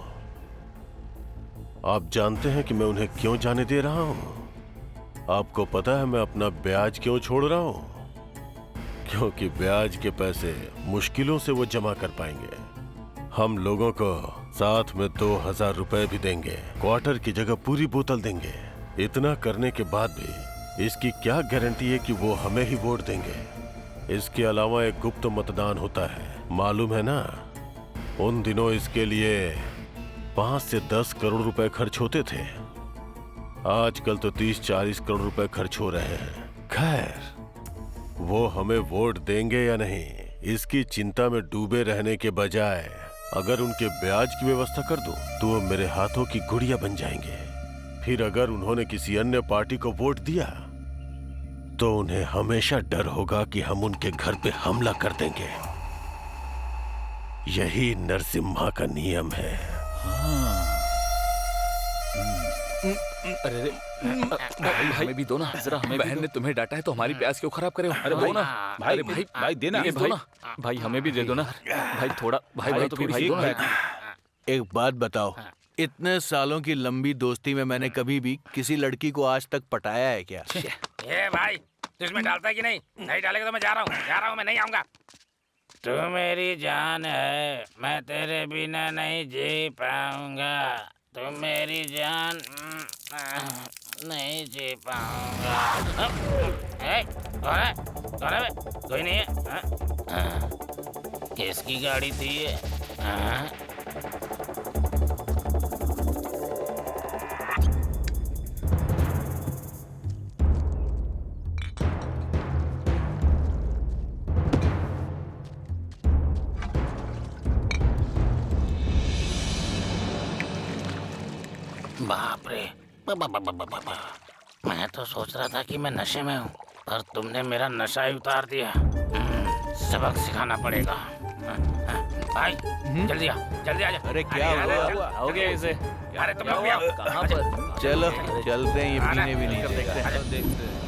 आप जानते हैं कि मैं उन्हें क्यों जाने दे रहा हूं? आपको पता है मैं अपना ब्याज क्यों छोड़ रहा हूँ? क्योंकि ब्याज के पैसे मुश्किलों से वो जमा कर पाएंगे। हम लोगों को साथ में 2000 रुपए भी देंगे, क्वार्टर की जगह पूरी बोतल देंगे। इतना करने के बाद भी इसकी क्या गारंटी है कि वो हमें ही वोट देंगे? इसके अलावा एक गुप्त मतदान होता है, मालूम है ना? उन दिनों इसके लिए 5 से 10 करोड़ रुपए खर्च होते थे। आजकल तो 30-40 करोड़ रुपए खर्च हो रहे हैं। खैर, वो हमें वोट देंगे या नहीं, इसकी चिंता में डूबे रहने के बजाय अगर उनके ब्याज की व्यवस्था कर दूं, तो वो मेरे हाथों की गुड़िया बन जाएंगे। फिर अगर उन्होंने किसी अन्य पार्टी को वोट दिया, तो उन्हें हमेशा डर होगा कि हम उनके घर पे हमला कर देंगे। यही नरसिम्हा का नियम है। अरे भाई हमें भी दो ना जरा। हमें बहन ने तुम्हें डांटा है तो हमारी प्यास क्यों खराब करे हो? अरे दो ना भाई, भाई देना भाई, हमें भी दे दो ना भाई थोड़ा। भाई तो भाई दो ना। एक बात बताओ, इतने सालों की लंबी दोस्ती में मैंने कभी भी किसी लड़की को आज तक पटाया है क्या? ये भाई तू इसमें डालता है कि नहीं? नहीं डालेगा तो मैं जा रहा हूँ, मैं नहीं आऊंगा। तू मेरी जान है, मैं तेरे बिना नहीं जी पाऊंगा। तू मेरी जान नहीं जी पाऊंगा। कौन है? कौन है बे? कोई नहीं है। किसकी गाड़ी थी ये? बाप रे, मैं तो सोच रहा था कि मैं नशे में हूँ, पर तुमने मेरा नशा ही उतार दिया। सबक सिखाना पड़ेगा। भाई जल्दी आ, जल्दी आ जा। अरे क्या हुआ? आओगे इसे? अरे तुम लोग भी आओ। कहाँ पर? चलो चलते हैं, ये पीने भी नहीं देखते।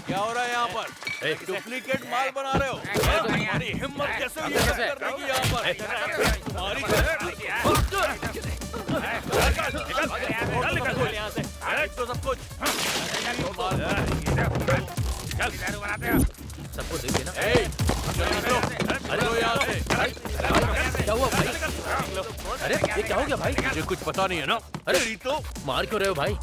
क्या हो रहा है यहाँ पर? डुप्लीकेट माल बना रहे हो? तुम्हारी हिम्मत कैसे हुई ऐसा करने की यहाँ पर? तो सब कुछ सबको दे देना। क्या हुआ भाई? अरे ये क्या हो गया भाई? मुझे कुछ पता नहीं है ना। अरे तो मार क्यों रहे हो भाई?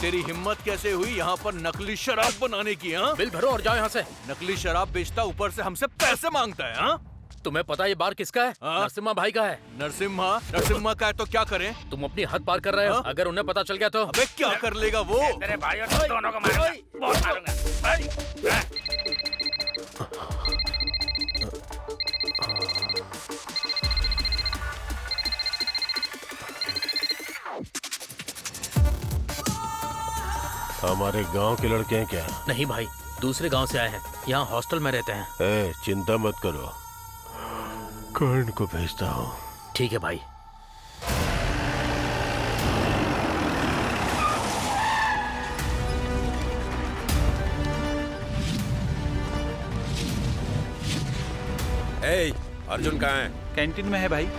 तेरी हिम्मत कैसे हुई यहाँ पर नकली शराब बनाने की? हाँ, बिल भरो और जाओ यहाँ से। नकली शराब बेचता, ऊपर से हमसे पैसे मांगता है। हाँ, तुम्हें पता है ये बार किसका है? नरसिम्हा भाई का है। नरसिम्हा का है तो क्या करें? तुम अपनी हद पार कर रहे हो। अगर उन्हें पता चल गया तो? अबे क्या कर लेगा वो? तेरे भाई और दोनों को मारूंगा, बहुत मारूंगा। हमारे गांव के लड़के हैं क्या? नहीं भाई, दूसरे गांव से आए हैं, यहाँ हॉस्टल में रहते हैं। चिंता मत करो, कर्ण को भेजता हूँ। ठीक है भाई। अर्जुन कहाँ है? कैंटीन में है भाई।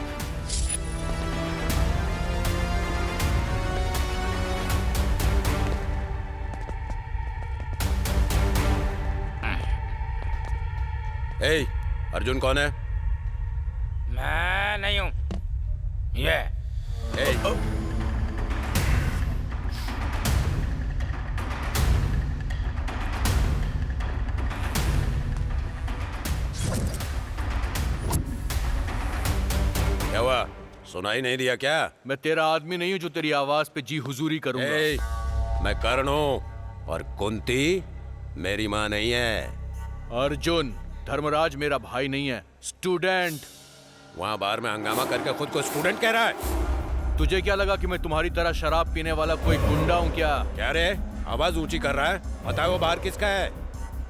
अर्जुन कौन है? मैं नहीं हूँ ये। क्या हुआ? सुनाई नहीं दिया क्या? मैं तेरा आदमी नहीं हूँ जो तेरी आवाज पे जी हुजूरी करूंगा। मैं कर्ण हूँ और कुंती मेरी माँ नहीं है। अर्जुन, धर्मराज मेरा भाई नहीं है, स्टूडेंट। वहाँ बार में हंगामा करके खुद को स्टूडेंट कह रहा है। तुझे क्या लगा कि मैं तुम्हारी तरह शराब पीने वाला कोई गुंडा हूँ क्या? क्या रे, आवाज ऊंची कर रहा है? बताओ वो बार किसका है?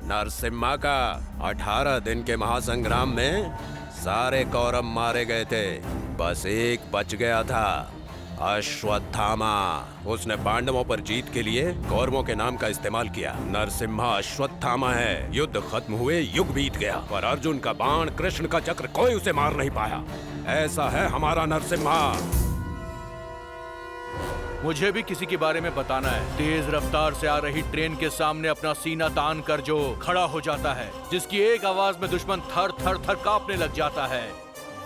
नरसिम्हा का 18 दिन के महासंग्राम में सारे कौरव मारे गए थे, बस एक बच गया था, अश्वत्थामा। उसने पांडवों पर जीत के लिए कौरवों के नाम का इस्तेमाल किया। नरसिम्हा अश्वत्थामा है। युद्ध खत्म हुए, युग बीत गया, पर अर्जुन का बाण, कृष्ण का चक्र, कोई उसे मार नहीं पाया। ऐसा है हमारा नरसिम्हा। मुझे भी किसी के बारे में बताना है। तेज रफ्तार से आ रही ट्रेन के सामने अपना सीना तान कर जो खड़ा हो जाता है, जिसकी एक आवाज में दुश्मन थर थर थर कांपने लग जाता है,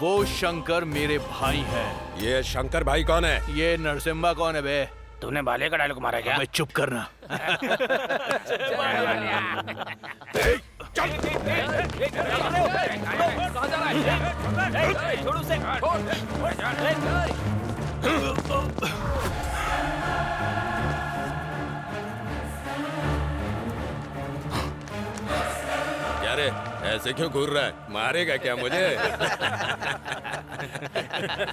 वो शंकर मेरे भाई है। ये शंकर भाई कौन है? ये नरसिम्हा कौन है बे? तूने बाले का डायलॉग मारा क्या? मैं चुप करना। क्या रे, ऐसे क्यों घूर रहा है? मारेगा क्या मुझे?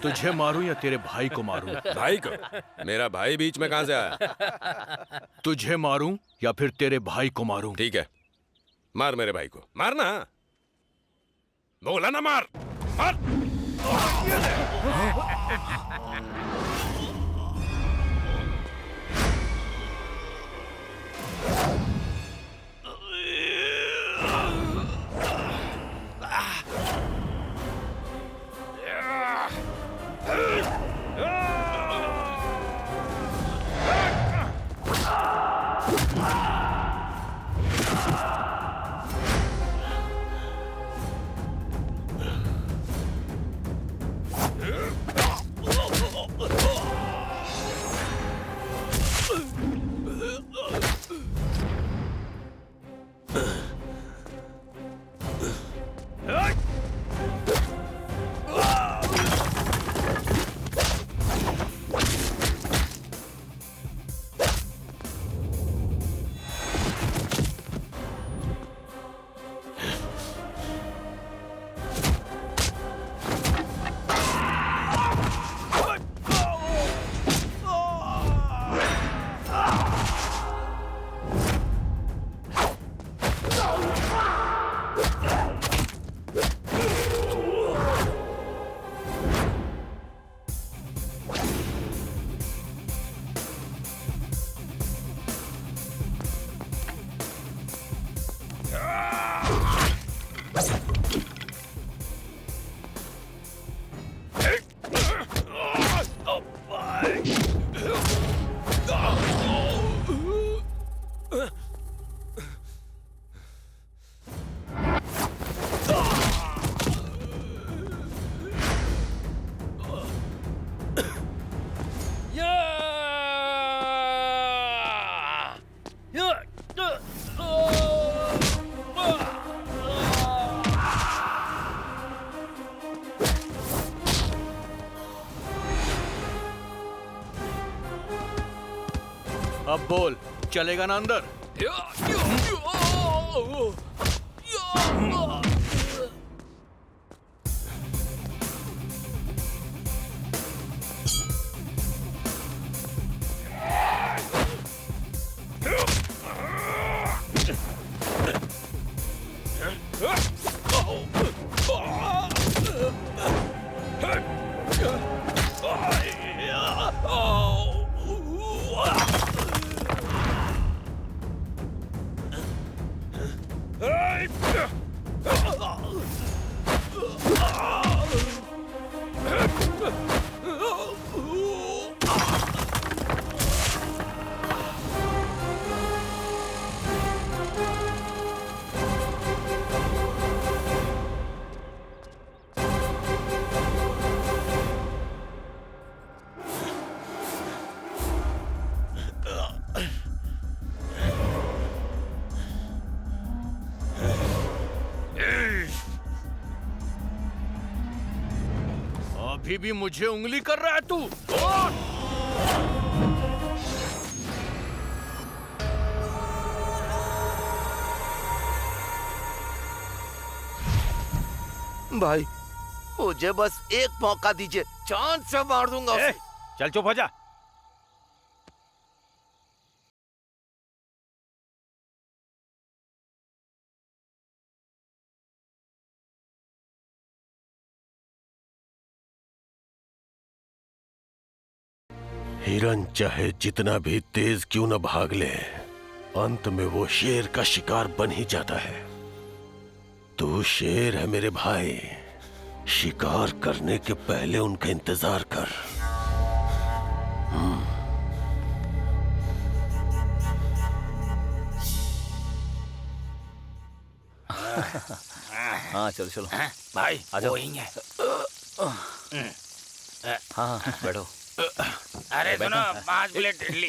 तुझे मारूं या तेरे भाई को मारूं? भाई को? मेरा भाई बीच में कहां से आया? तुझे मारूं या फिर तेरे भाई को मारूं? ठीक है, मार मेरे भाई को। मारना, बोला ना, मार मार। अब बोल, चलेगा ना अंदर? अभी भी मुझे उंगली कर रहा है तू? भाई मुझे बस एक मौका दीजिए, चांद से मार दूंगा उसे। चल चुप हो जा। हिरन चाहे जितना भी तेज क्यों न भाग ले, अंत में वो शेर का शिकार बन ही जाता है। तू शेर है मेरे भाई, शिकार करने के पहले उनका इंतजार कर। हाँ चलो चलो भाई आ जाओ। वही है। हाँ बैठो। अरे सुनो, 5 प्लेट इडली।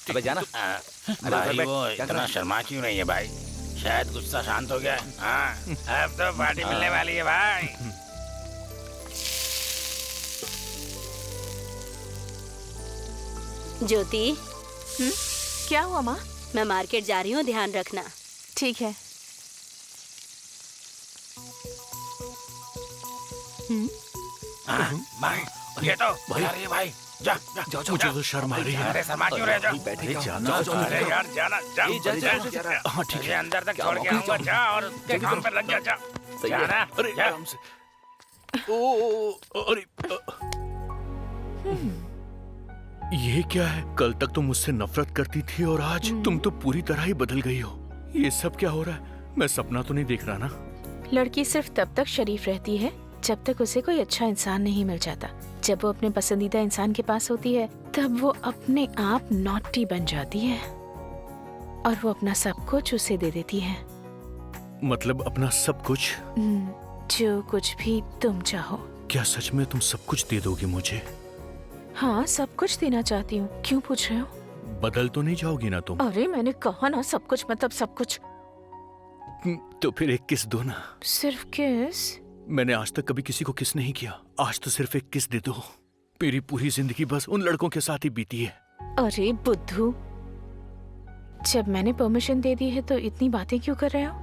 अबे जाना। भाई वो इतना शर्मा क्यों नहीं है भाई? शायद गुस्सा शांत हो गया। हाँ, अब तो पार्टी मिलने वाली है भाई। ज्योति, क्या हुआ माँ? मैं मार्केट जा रही हूँ, ध्यान रखना। ठीक है। भाई ये तो जा रही है भाई। जा जा जाओ मुझे तो शर्म आ रही है। अरे शर्मा क्यों रहे? जाओ। अरे यार जाना जा। हाँ ठीक तुझे अंदर तक छोड़ के आऊंगा। जा और उसके काम पे लग जा। जा जाना। अरे आराम से। अरे ये क्या है? कल तक तो मुझसे नफरत करती थी और आज तुम तो पूरी तरह ही बदल गई हो। ये सब क्या हो रहा है? मैं सपना तो नहीं देख रहा ना? लड़की सिर्फ तब तक शरीफ रहती है जब तक उसे कोई अच्छा इंसान नहीं मिल जाता। जब वो अपने पसंदीदा इंसान के पास होती है तब वो अपने आप नॉटी बन जाती है और वो अपना सब कुछ उसे दे देती है। मतलब अपना सब कुछ? जो कुछ भी तुम चाहो। क्या सच में तुम सब कुछ दे दोगी मुझे? हाँ, सब कुछ देना चाहती हूँ। क्यों पूछ रहे हो? बदल तो नहीं जाओगी ना तुम? अरे मैंने कहा ना, सब कुछ मतलब सब कुछ। तो फिर एक किस दो ना। सिर्फ किस? मैंने आज तक कभी किसी को किस नहीं किया, आज तो सिर्फ एक किस दे दो। मेरी पूरी जिंदगी बस उन लड़कों के साथ ही बीती है। अरे बुद्धू, जब मैंने परमिशन दे दी है तो इतनी बातें क्यों कर रहे हो?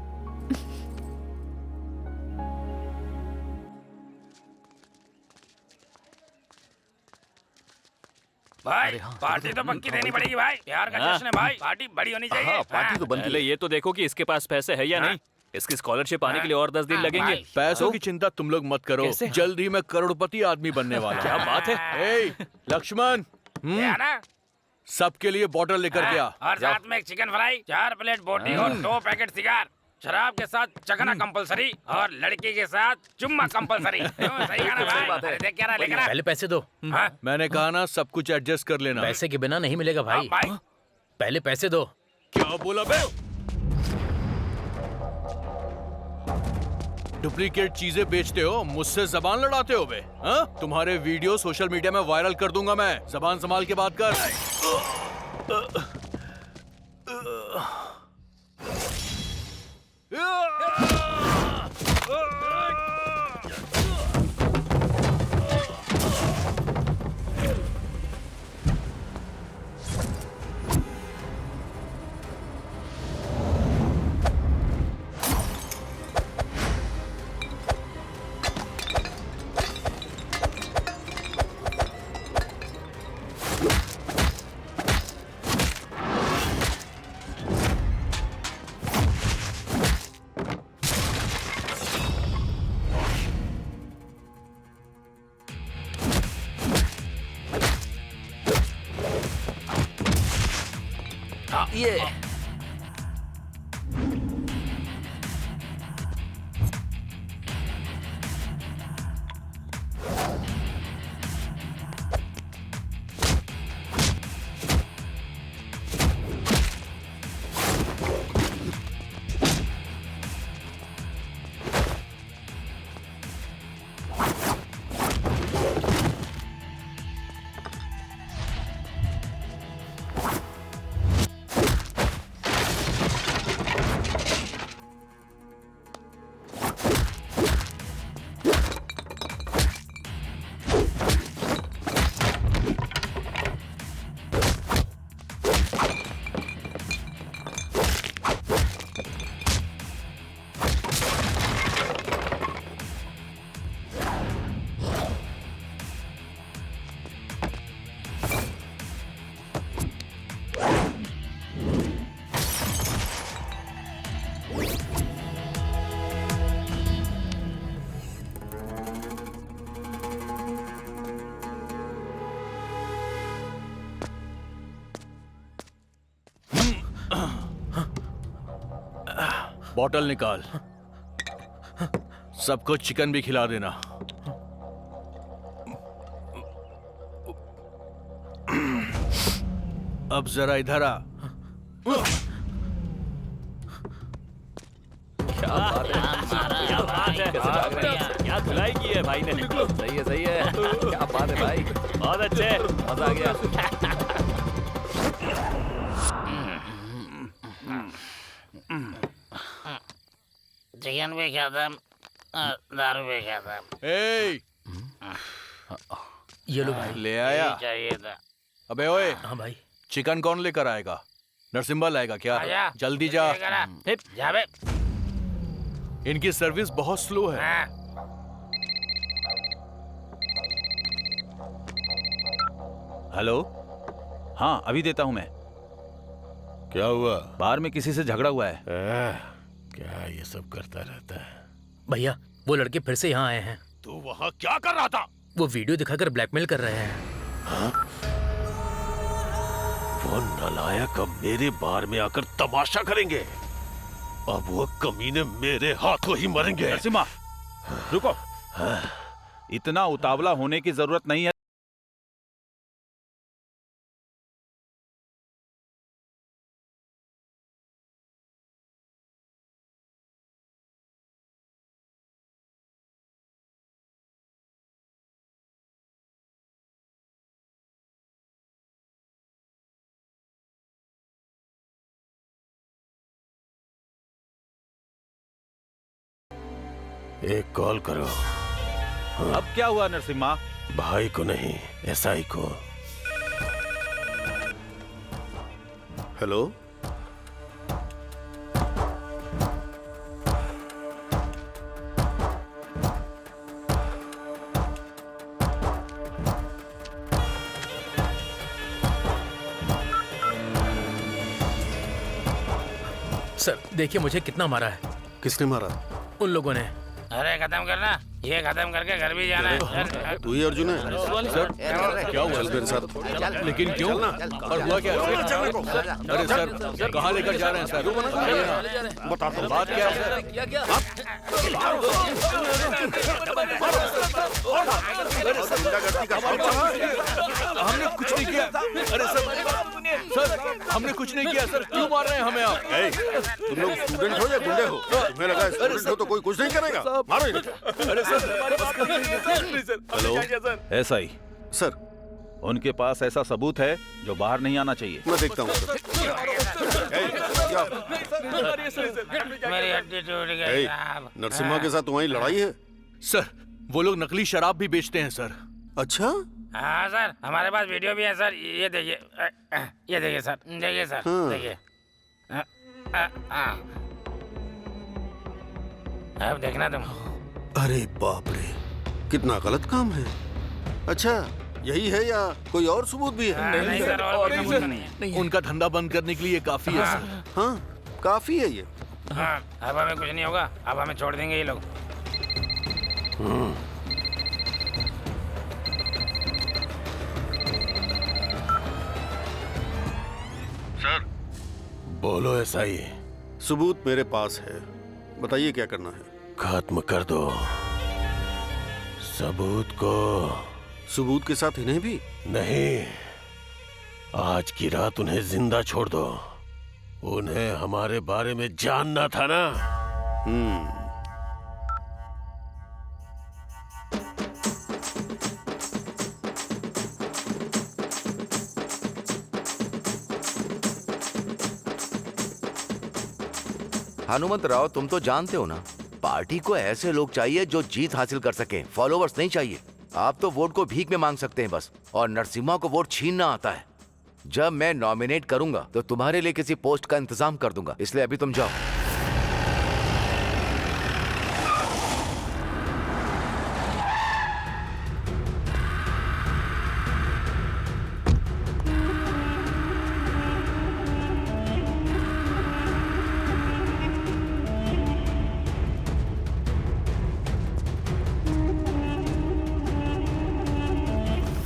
भाई पार्टी तो पक्की देनी पड़ेगी भाई। प्यार का जश्न है भाई, पार्टी बड़ी होनी चाहिए। हाँ, पार्टी तो बनती है। ये तो देखो कि इसके पास पैसे है या नहीं। इसकी स्कॉलरशिप आने के लिए और 10 दिन लगेंगे। पैसों की चिंता तुम लोग मत करो, जल्द ही मैं करोड़पति आदमी बनने वाला हूँ। क्या बात है? ए, लक्ष्मण, सबके लिए बॉटल लेकर के आ। और साथ में एक चिकन फ्राई, 4 प्लेट बोटी और 2 पैकेट सिगार। शराब के साथ चखना कंपलसरी और लड़की के साथ चुम्मा कंपलसरी। सही है ना भाई? अरे देख क्या रहा, लेकर आ। पहले पैसे दो। मैंने कहा ना, सब कुछ एडजस्ट कर लेना। पैसे के बिना नहीं मिलेगा भाई। पहले पैसे दो। क्या बोला बे? डुप्लीकेट चीजें बेचते हो, मुझसे जबान लड़ाते हो बे? हाँ? तुम्हारे वीडियो सोशल मीडिया में वायरल कर दूंगा मैं। जबान संभाल के बात कर। ये बॉटल निकाल। सबको चिकन भी खिला देना। अब जरा इधर आ। क्या धुलाई की है भाई ने। सही है सही है। क्या बात है भाई, बहुत अच्छे, मजा आ गया। चिकन भी खाता, दारू भी खाता। ए, ये लो भाई। ले आया। चाहिए था। अबे ओए, हाँ भाई। चिकन कौन लेकर आएगा? नरसिम्हा लाएगा क्या? आजा। जल्दी जा। जा बे। इनकी सर्विस बहुत स्लो है। हाँ। हेलो, हाँ अभी देता हूँ मैं। क्या हुआ? बाहर में किसी से झगड़ा हुआ है। क्या ये सब करता रहता है? भैया वो लड़के फिर से यहाँ आए हैं। तू वहाँ क्या कर रहा था? वो वीडियो दिखाकर ब्लैकमेल कर रहे हैं। वो नालायक अब मेरे बार में आकर तमाशा करेंगे। अब वो कमीने मेरे हाथों ही मरेंगे। नरसिम्हा, रुको। इतना उतावला होने की जरूरत नहीं है। एक कॉल करो। अब क्या हुआ नरसिम्हा? भाई को नहीं, एसआई को। हेलो, सर देखिए मुझे कितना मारा है। किसने मारा? उन लोगों ने। अरे खत्म करना, ये खत्म करके घर भी जाना है। तू ही अर्जुन है? सर क्या हुआ मेरे साथ? लेकिन क्यों? और हुआ क्या? अरे सर कहाँ लेकर जा रहे हैं सर? बता दो बात क्या है? हमने कुछ नहीं किया। अरे सर हमने कुछ नहीं किया सर, क्यों मार रहे हैं हमें आप? तुम लोग स्टूडेंट हो या गुंडे हो? तुम्हें लगा स्टूडेंट हो तो कोई कुछ नहीं करेगा? मारो इन्हें। अरे सर हेलो, एसआई सर उनके पास ऐसा सबूत है जो बाहर नहीं आना चाहिए। मैं देखता हूँ सर। मेरी हड्डी टूट गई साहब। नरसिम्हा के साथ तुम्हारी लड़ाई है? सर वो लोग नकली शराब भी बेचते हैं सर। अच्छा, हाँ सर, हमारे पास वीडियो भी है सर। ये देखिए, ये देखिए सर, देखिए सर, हाँ। देखिए। अब देखना तुम। अरे बाप रे, कितना गलत काम है। अच्छा यही है या कोई और सबूत भी है? नहीं सर, और कोई सबूत नहीं है। उनका धंधा बंद करने के लिए काफी है सर। हाँ काफी है ये। हाँ, अब हमें कुछ नहीं होगा, अब हमें छोड़ देंगे ये लोग। सर बोलो एसआई। सबूत मेरे पास है, बताइए क्या करना है? खत्म कर दो सबूत को। सबूत के साथ इन्हें भी? नहीं, आज की रात उन्हें जिंदा छोड़ दो। उन्हें हमारे बारे में जानना था ना। हनुमंत राव, तुम तो जानते हो ना, पार्टी को ऐसे लोग चाहिए जो जीत हासिल कर सके, फॉलोवर्स नहीं चाहिए। आप तो वोट को भीख में मांग सकते हैं बस, और नरसिम्हा को वोट छीनना आता है। जब मैं नॉमिनेट करूंगा तो तुम्हारे लिए किसी पोस्ट का इंतजाम कर दूंगा, इसलिए अभी तुम जाओ।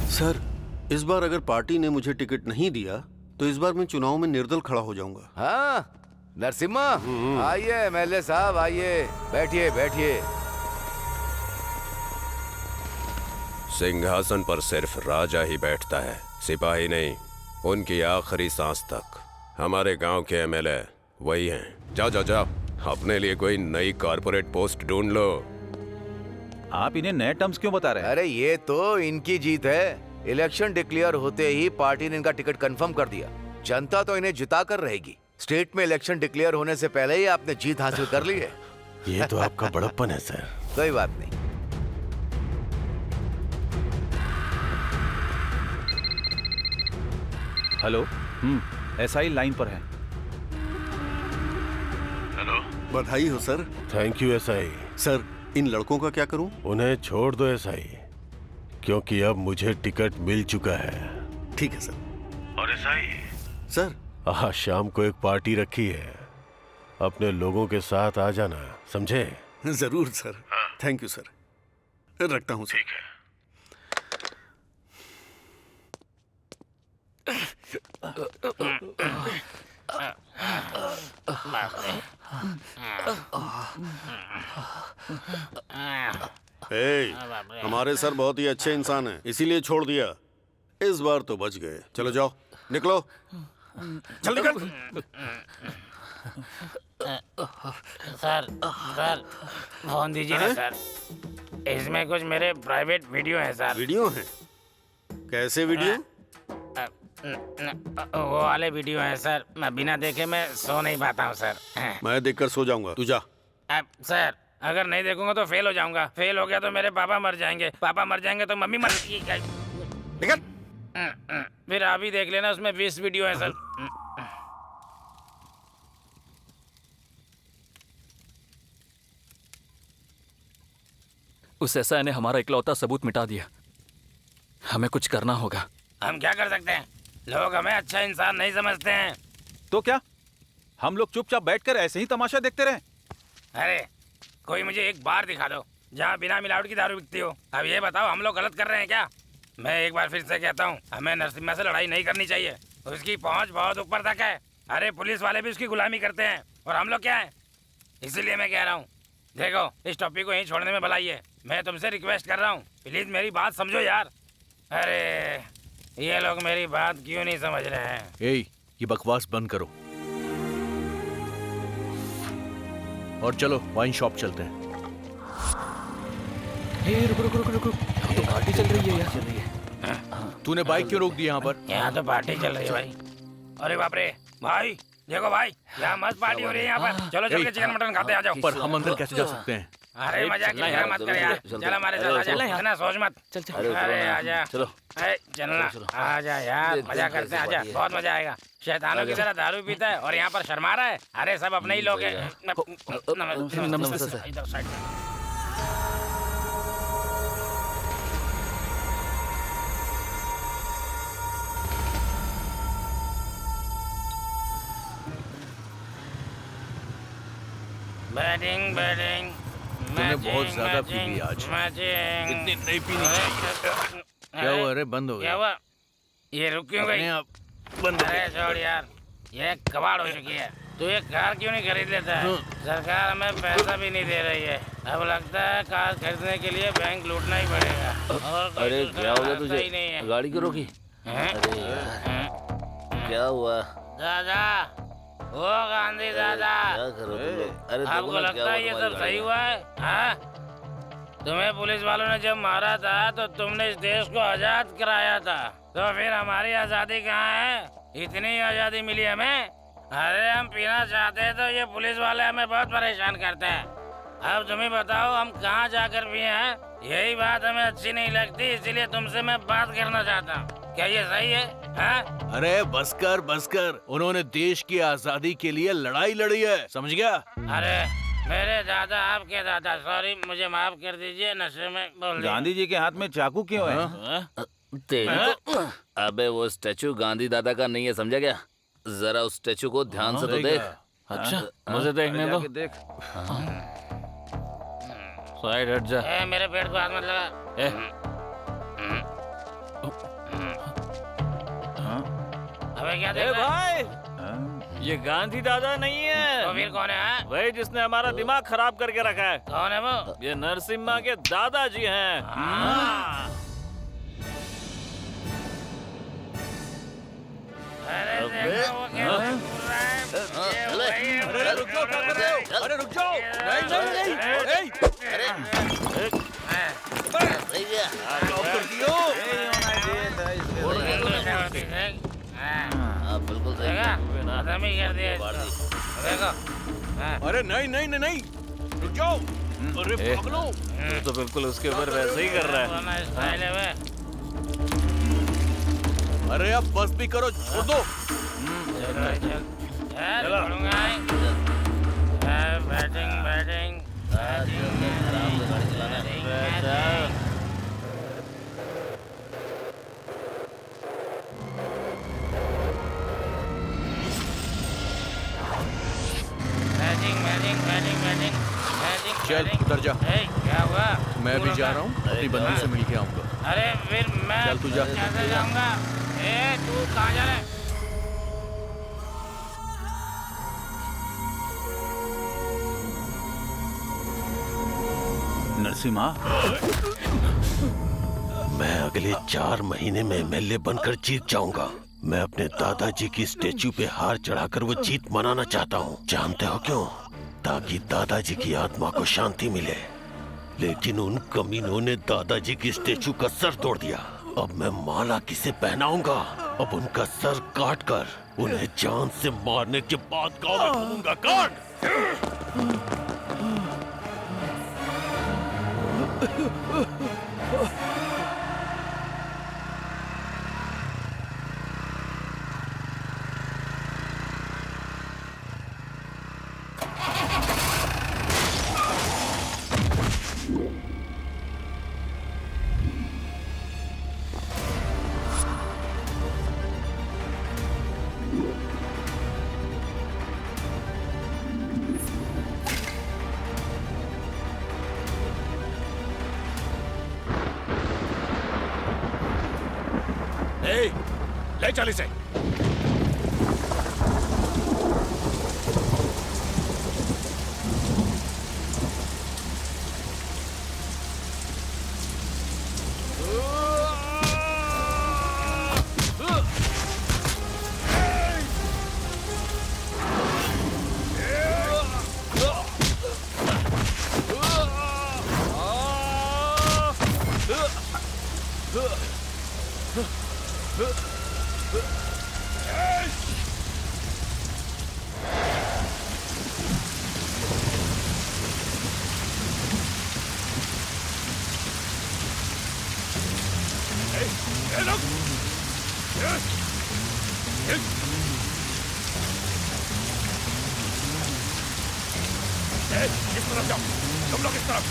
सर इस बार अगर पार्टी ने मुझे टिकट नहीं दिया तो इस बार मैं चुनाव में निर्दल खड़ा हो जाऊंगा। हाँ, नरसिम्हा आइए, एमएलए साहब आइए, बैठिए बैठिए। सिंहासन पर सिर्फ राजा ही बैठता है, सिपाही नहीं। उनकी आखिरी सांस तक हमारे गांव के एमएलए वही हैं। जाओ जाओ जाओ, अपने लिए कोई नई कॉर्पोरेट पोस्ट ढूंढ लो। आप इन्हें नए टर्म्स क्यों बता रहे हैं? अरे ये तो इनकी जीत है। इलेक्शन डिक्लेयर होते ही पार्टी ने इनका टिकट कंफर्म कर दिया। जनता तो इन्हें जिता कर रहेगी। स्टेट में इलेक्शन डिक्लेयर होने से पहले ही आपने जीत हासिल कर ली है। ये तो आपका बड़प्पन है सर। कोई बात नहीं। हेलो, एसआई लाइन पर है। हेलो, बधाई हो sir. Thank you SI. Sir, इन लड़कों का क्या करूं? उन्हें छोड़ दो एसआई, क्योंकि अब मुझे टिकट मिल चुका है। ठीक है सर। और एसआई सर, आज शाम को एक पार्टी रखी है, अपने लोगों के साथ आ जाना, समझे? जरूर सर। Thank you sir. रखता हूँ सर। ठीक है। हमारे सर बहुत ही अच्छे इंसान हैं, इसीलिए छोड़ दिया। इस बार तो बच गए। चलो जाओ, निकलो। चल निकल। सर सर फोन दीजिए ना सर, इसमें कुछ मेरे प्राइवेट वीडियो हैं सर। वीडियो हैं? कैसे वीडियो? वो वाले वीडियो हैं सर, मैं बिना देखे मैं सो नहीं पाता हूँ सर। मैं देखकर सो जाऊंगा, तू जा। सर अगर नहीं देखूंगा तो फेल हो जाऊंगा। फेल हो गया तो मेरे पापा मर जाएंगे, पापा मर जाएंगे तो मम्मी मर निकल। फिर आप ही देख लेना, उसमें 20 वीडियो है सर। उस एसआई ने हमारा इकलौता सबूत मिटा दिया। हमें कुछ करना होगा। हम क्या कर सकते हैं? लोग हमें अच्छा इंसान नहीं समझते हैं। तो क्या हम लोग चुपचाप बैठकर ऐसे ही तमाशा देखते रहें? अरे कोई मुझे एक बार दिखा दो जहाँ बिना मिलावट की दारू बिकती हो। अब ये बताओ, हम लोग गलत कर रहे हैं क्या? मैं एक बार फिर से कहता हूँ, हमें नरसिम्हा से लड़ाई नहीं करनी चाहिए। उसकी पहुँच बहुत ऊपर तक है। अरे पुलिस वाले भी उसकी गुलामी करते हैं, और हम लोग क्या है? इसीलिए मैं कह रहा हूँ, देखो इस टॉपिक को यहीं छोड़ने में भलाई है। मैं तुमसे रिक्वेस्ट कर रहा हूँ, प्लीज मेरी बात समझो यार। अरे ये लोग मेरी बात क्यों नहीं समझ रहे हैं? ये बकवास बंद करो और चलो वाइन शॉप चलते हैं। रुको रुको रुको रुको, यहाँ तो पार्टी चल रही है यार। तूने बाइक क्यों रोक दी यहाँ पर? यहाँ तो पार्टी चल रही है भाई। अरे बाप रे भाई, देखो भाई, यहाँ मस्त पार्टी हो रही है यहाँ पर। चलो चल के चिकन मटन खाते हैं, आ जाओ। पर हम अंदर कैसे जा सकते हैं? अरे मजाक मत कर यार, चल हमारे साथ आजा। इतना सोच मत। चल चल। अरे आजा, चलो। अरे चलना, आजा यार, मजा करते हैं, आजा, बहुत मजा आएगा। शैतानों की तरह दारू पीता है और यहाँ पर शर्मा रहा है। अरे सब अपने ही लोग हैं। नमस्ते सर। इधर साइड में। Batting batting. तूने बहुत ज्यादा पी ली आज। इतनी नहीं पीनी चाहिए। क्या हुआ? अरे बंद हो क्या गया। हुआ? ये रुक क्यों गई? बंद हो अरे गया। छोड़ यार, ये कबाड़ हो चुकी है। तू ये कार क्यों नहीं खरीद लेता है? सरकार हमें पैसा भी नहीं दे रही है। अब लगता है कार खरीदने के लिए बैंक लूटना ही पड़ेगा। और कोई अरे दूसरा क्या हो गया रास्ता तुझे? ही नहीं है। गाड़ी क्यों रोकी? हैं? अरे यार, क्या हुआ? दादा, ओ गांधी दादा, क्या करो तुम लोग? अरे देखो आपको ना क्या लगता हुआ है ये तुम्हारी सब गाड़ी सही में। हुआ है? हाँ? तुम्हें पुलिस वालों ने जब मारा था तो तुमने इस देश को आजाद कराया था, तो फिर हमारी आजादी कहाँ है? इतनी आजादी मिली हमें? अरे हम पीना चाहते हैं तो ये पुलिस वाले हमें बहुत परेशान करते हैं। अब तुम्हें बताओ हम कहाँ जाकर पिए हैं? यही बात हमें अच्छी नहीं लगती, इसीलिए तुमसे मैं बात करना चाहता हूँ। क्या ये सही है? हाँ? अरे बसकर बसकर, उन्होंने देश की आजादी के लिए लड़ाई लड़ी है, समझ गया? अरे मेरे दादा, आपके दादा, सॉरी, मुझे माफ कर दीजिए, नशे में बोल दिया। गांधी जी के हाथ में चाकू क्यों है? तेरी तो अबे वो स्टैचू गांधी दादा का नहीं है, समझा क्या? जरा उस स्टैचू को ध्यान से तो देख। अच्छा मुझे देखने दो। देख। साइड हट जा। मेरे पेट को हाथ मत लगा। अबे क्या देख रहा है? भाई ये गांधी दादा नहीं है। तो फिर कौन है? वही जिसने हमारा दिमाग खराब करके रखा है। कौन है वो? ये नरसिम्हा के दादाजी हैं। अरे देखो वो कैसे घूर रहा है। ये वही है। अरे रुक जाओ, क्या कर रहे हो? अरे रुक जाओ। नहीं, बिल्कुल खत्म ही कर दिया इसको। देखो। अरे नहीं नहीं नहीं नहीं, रुक जाओ। अरे पागलो। तो बिल्कुल उसके ऊपर वैसे ही कर रहा है। पुराना स्टाइल है वे। अरे अब बस भी करो, छोड़ दो। चलो छोड़ूंगा। बैटिंग बैटिंग चल उतर जा। क्या हुआ? मैं भी जा रहा हूँ, अपनी बंदी से मिल के आऊंगा। अरे फिर मैं चल तू जा। कैसे जाऊंगा? तू कहाँ जा रहा है? नरसिम्हा, मैं अगले 4 महीने में एमएलए बनकर जीत जाऊंगा। मैं अपने दादाजी की स्टेच्यू पे हार चढ़ाकर वो जीत मनाना चाहता हूँ। जानते हो क्यों? ताकि दादाजी की आत्मा को शांति मिले। लेकिन उन कमीनों ने दादाजी की स्टेच्यू का सर तोड़ दिया। अब मैं माला किसे पहनाऊंगा? अब उनका सर काट कर उन्हें जान से मारने के बाद गाँव में घूमूंगा। काट! ले चल इसे। इस तरफ जाओ, तुम लोग इस तरफ।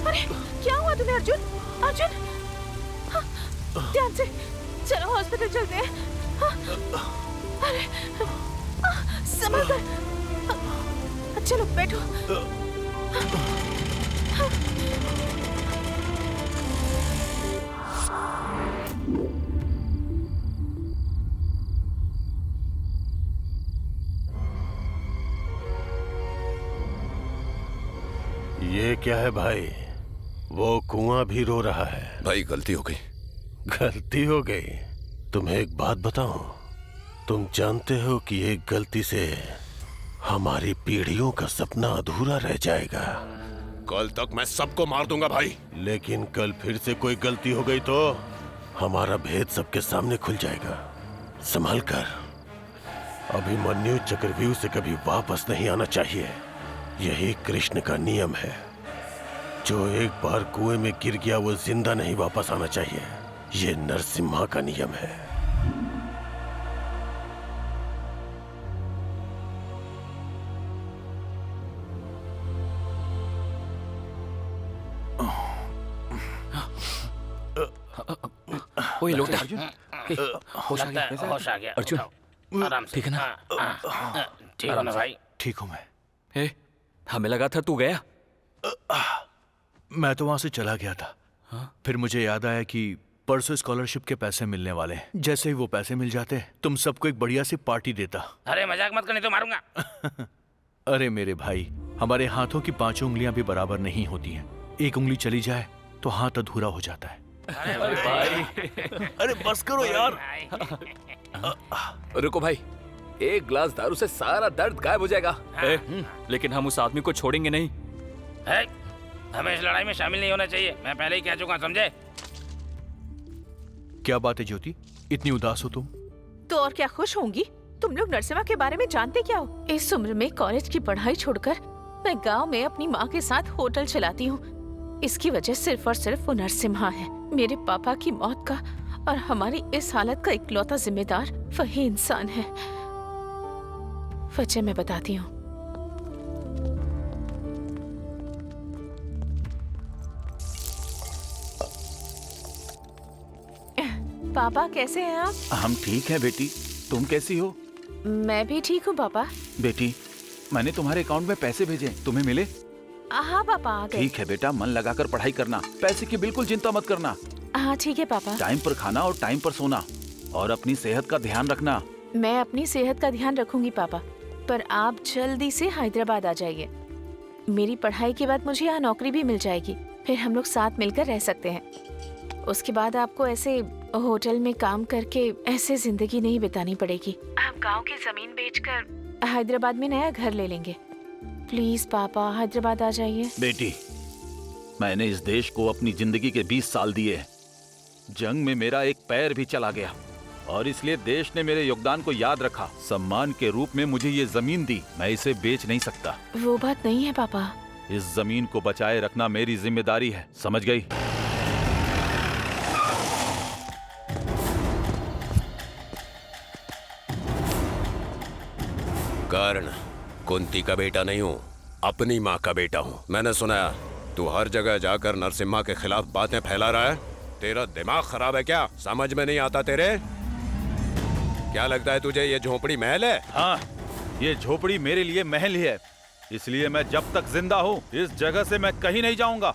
अरे क्या हुआ तुम्हें अर्जुन? अर्जुन, हाँ, ध्यान से चलो हॉस्पिटल चलते हैं। हाँ, अरे संभल कर, चलो बैठो। ये क्या है भाई? वो कुआं भी रो रहा है। भाई गलती हो गई। गलती हो गई? तुम्हें एक बात बताऊं, तुम जानते हो कि एक गलती से हमारी पीढ़ियों का सपना अधूरा रह जाएगा। कल तक मैं सबको मार दूंगा भाई। लेकिन कल फिर से कोई गलती हो गई तो हमारा भेद सबके सामने खुल जाएगा। संभल कर। अभिमन्यु चक्रव्यूह से कभी वापस नहीं आना चाहिए। यही कृष्ण का नियम है। जो एक बार कुएं में गिर गया वो जिंदा नहीं वापस आना चाहिए। ये नरसिम्हा का नियम है। ओए लोटा, होश आ गया, होश आ गया। अर्जुन आराम से। ठीक है ना? ठीक हो ना भाई? ठीक हूँ मैं। हमें लगा था तू गया। मैं तो वहां से चला गया था। फिर मुझे याद आया कि परसों स्कॉलरशिप के पैसे मिलने वाले हैं। जैसे ही वो पैसे मिल जाते तुम सबको एक बढ़िया सी पार्टी देता। अरे मजाक मत करनी तो मारूंगा। अरे मेरे भाई, हमारे हाथों की 5 उंगलियां भी बराबर नहीं होती हैं। एक उंगली चली जाए तो हाथ अधूरा हो जाता है। अरे भाई, अरे बस करो यार। रुको भाई, एक गिलास दारू से सारा दर्द गायब हो जाएगा। लेकिन हम उस आदमी को छोड़ेंगे नहीं। हमें इस लड़ाई में शामिल नहीं होना चाहिए। मैं पहले ही कह चुका, समझे? क्या बात है ज्योति, इतनी उदास हो तुम? तो और क्या खुश होंगी? तुम लोग नरसिम्हा के बारे में जानते क्या हो? इस उम्र में कॉलेज की पढ़ाई छोड़कर मैं गांव में अपनी माँ के साथ होटल चलाती हूँ। इसकी वजह सिर्फ और सिर्फ वो नरसिम्हा है। मेरे पापा की मौत का और हमारी इस हालत का इकलौता जिम्मेदार वही इंसान है। वजह मैं बताती हूँ। पापा कैसे हैं आप? हम ठीक हैं बेटी, तुम कैसी हो? मैं भी ठीक हूँ पापा। बेटी, मैंने तुम्हारे अकाउंट में पैसे भेजे, तुम्हें मिले? हाँ पापा, आ गए। ठीक है बेटा, मन लगाकर पढ़ाई करना, पैसे की बिल्कुल चिंता मत करना। हाँ ठीक है पापा। टाइम पर खाना और टाइम पर सोना, और अपनी सेहत का ध्यान रखना। मैं अपनी सेहत का ध्यान रखूंगी पापा, पर आप जल्दी से हैदराबाद आ जाइए। मेरी पढ़ाई के बाद मुझे यहाँ नौकरी भी मिल जाएगी, फिर हम लोग साथ मिलकर रह सकते हैं। उसके बाद आपको ऐसे होटल में काम करके ऐसे जिंदगी नहीं बितानी पड़ेगी। आप गांव की जमीन बेचकर हैदराबाद में नया घर ले लेंगे। प्लीज पापा, हैदराबाद आ जाइए। बेटी, मैंने इस देश को अपनी जिंदगी के 20 साल दिए। जंग में मेरा एक पैर भी चला गया, और इसलिए देश ने मेरे योगदान को याद रखा। सम्मान के रूप में मुझे ये जमीन दी, मैं इसे बेच नहीं सकता। वो बात नहीं है पापा। इस जमीन को बचाए रखना मेरी जिम्मेदारी है, समझ गई? कर्ण, कुंती का बेटा नहीं हूँ, अपनी माँ का बेटा हूँ। मैंने सुना तू हर जगह जाकर नरसिम्हा के खिलाफ बातें फैला रहा है। तेरा दिमाग खराब है क्या? समझ में नहीं आता तेरे? क्या लगता है तुझे ये झोपड़ी महल है? हाँ, ये झोपड़ी मेरे लिए महल ही है, इसलिए मैं जब तक जिंदा हूँ इस जगह से मैं कहीं नहीं जाऊंगा।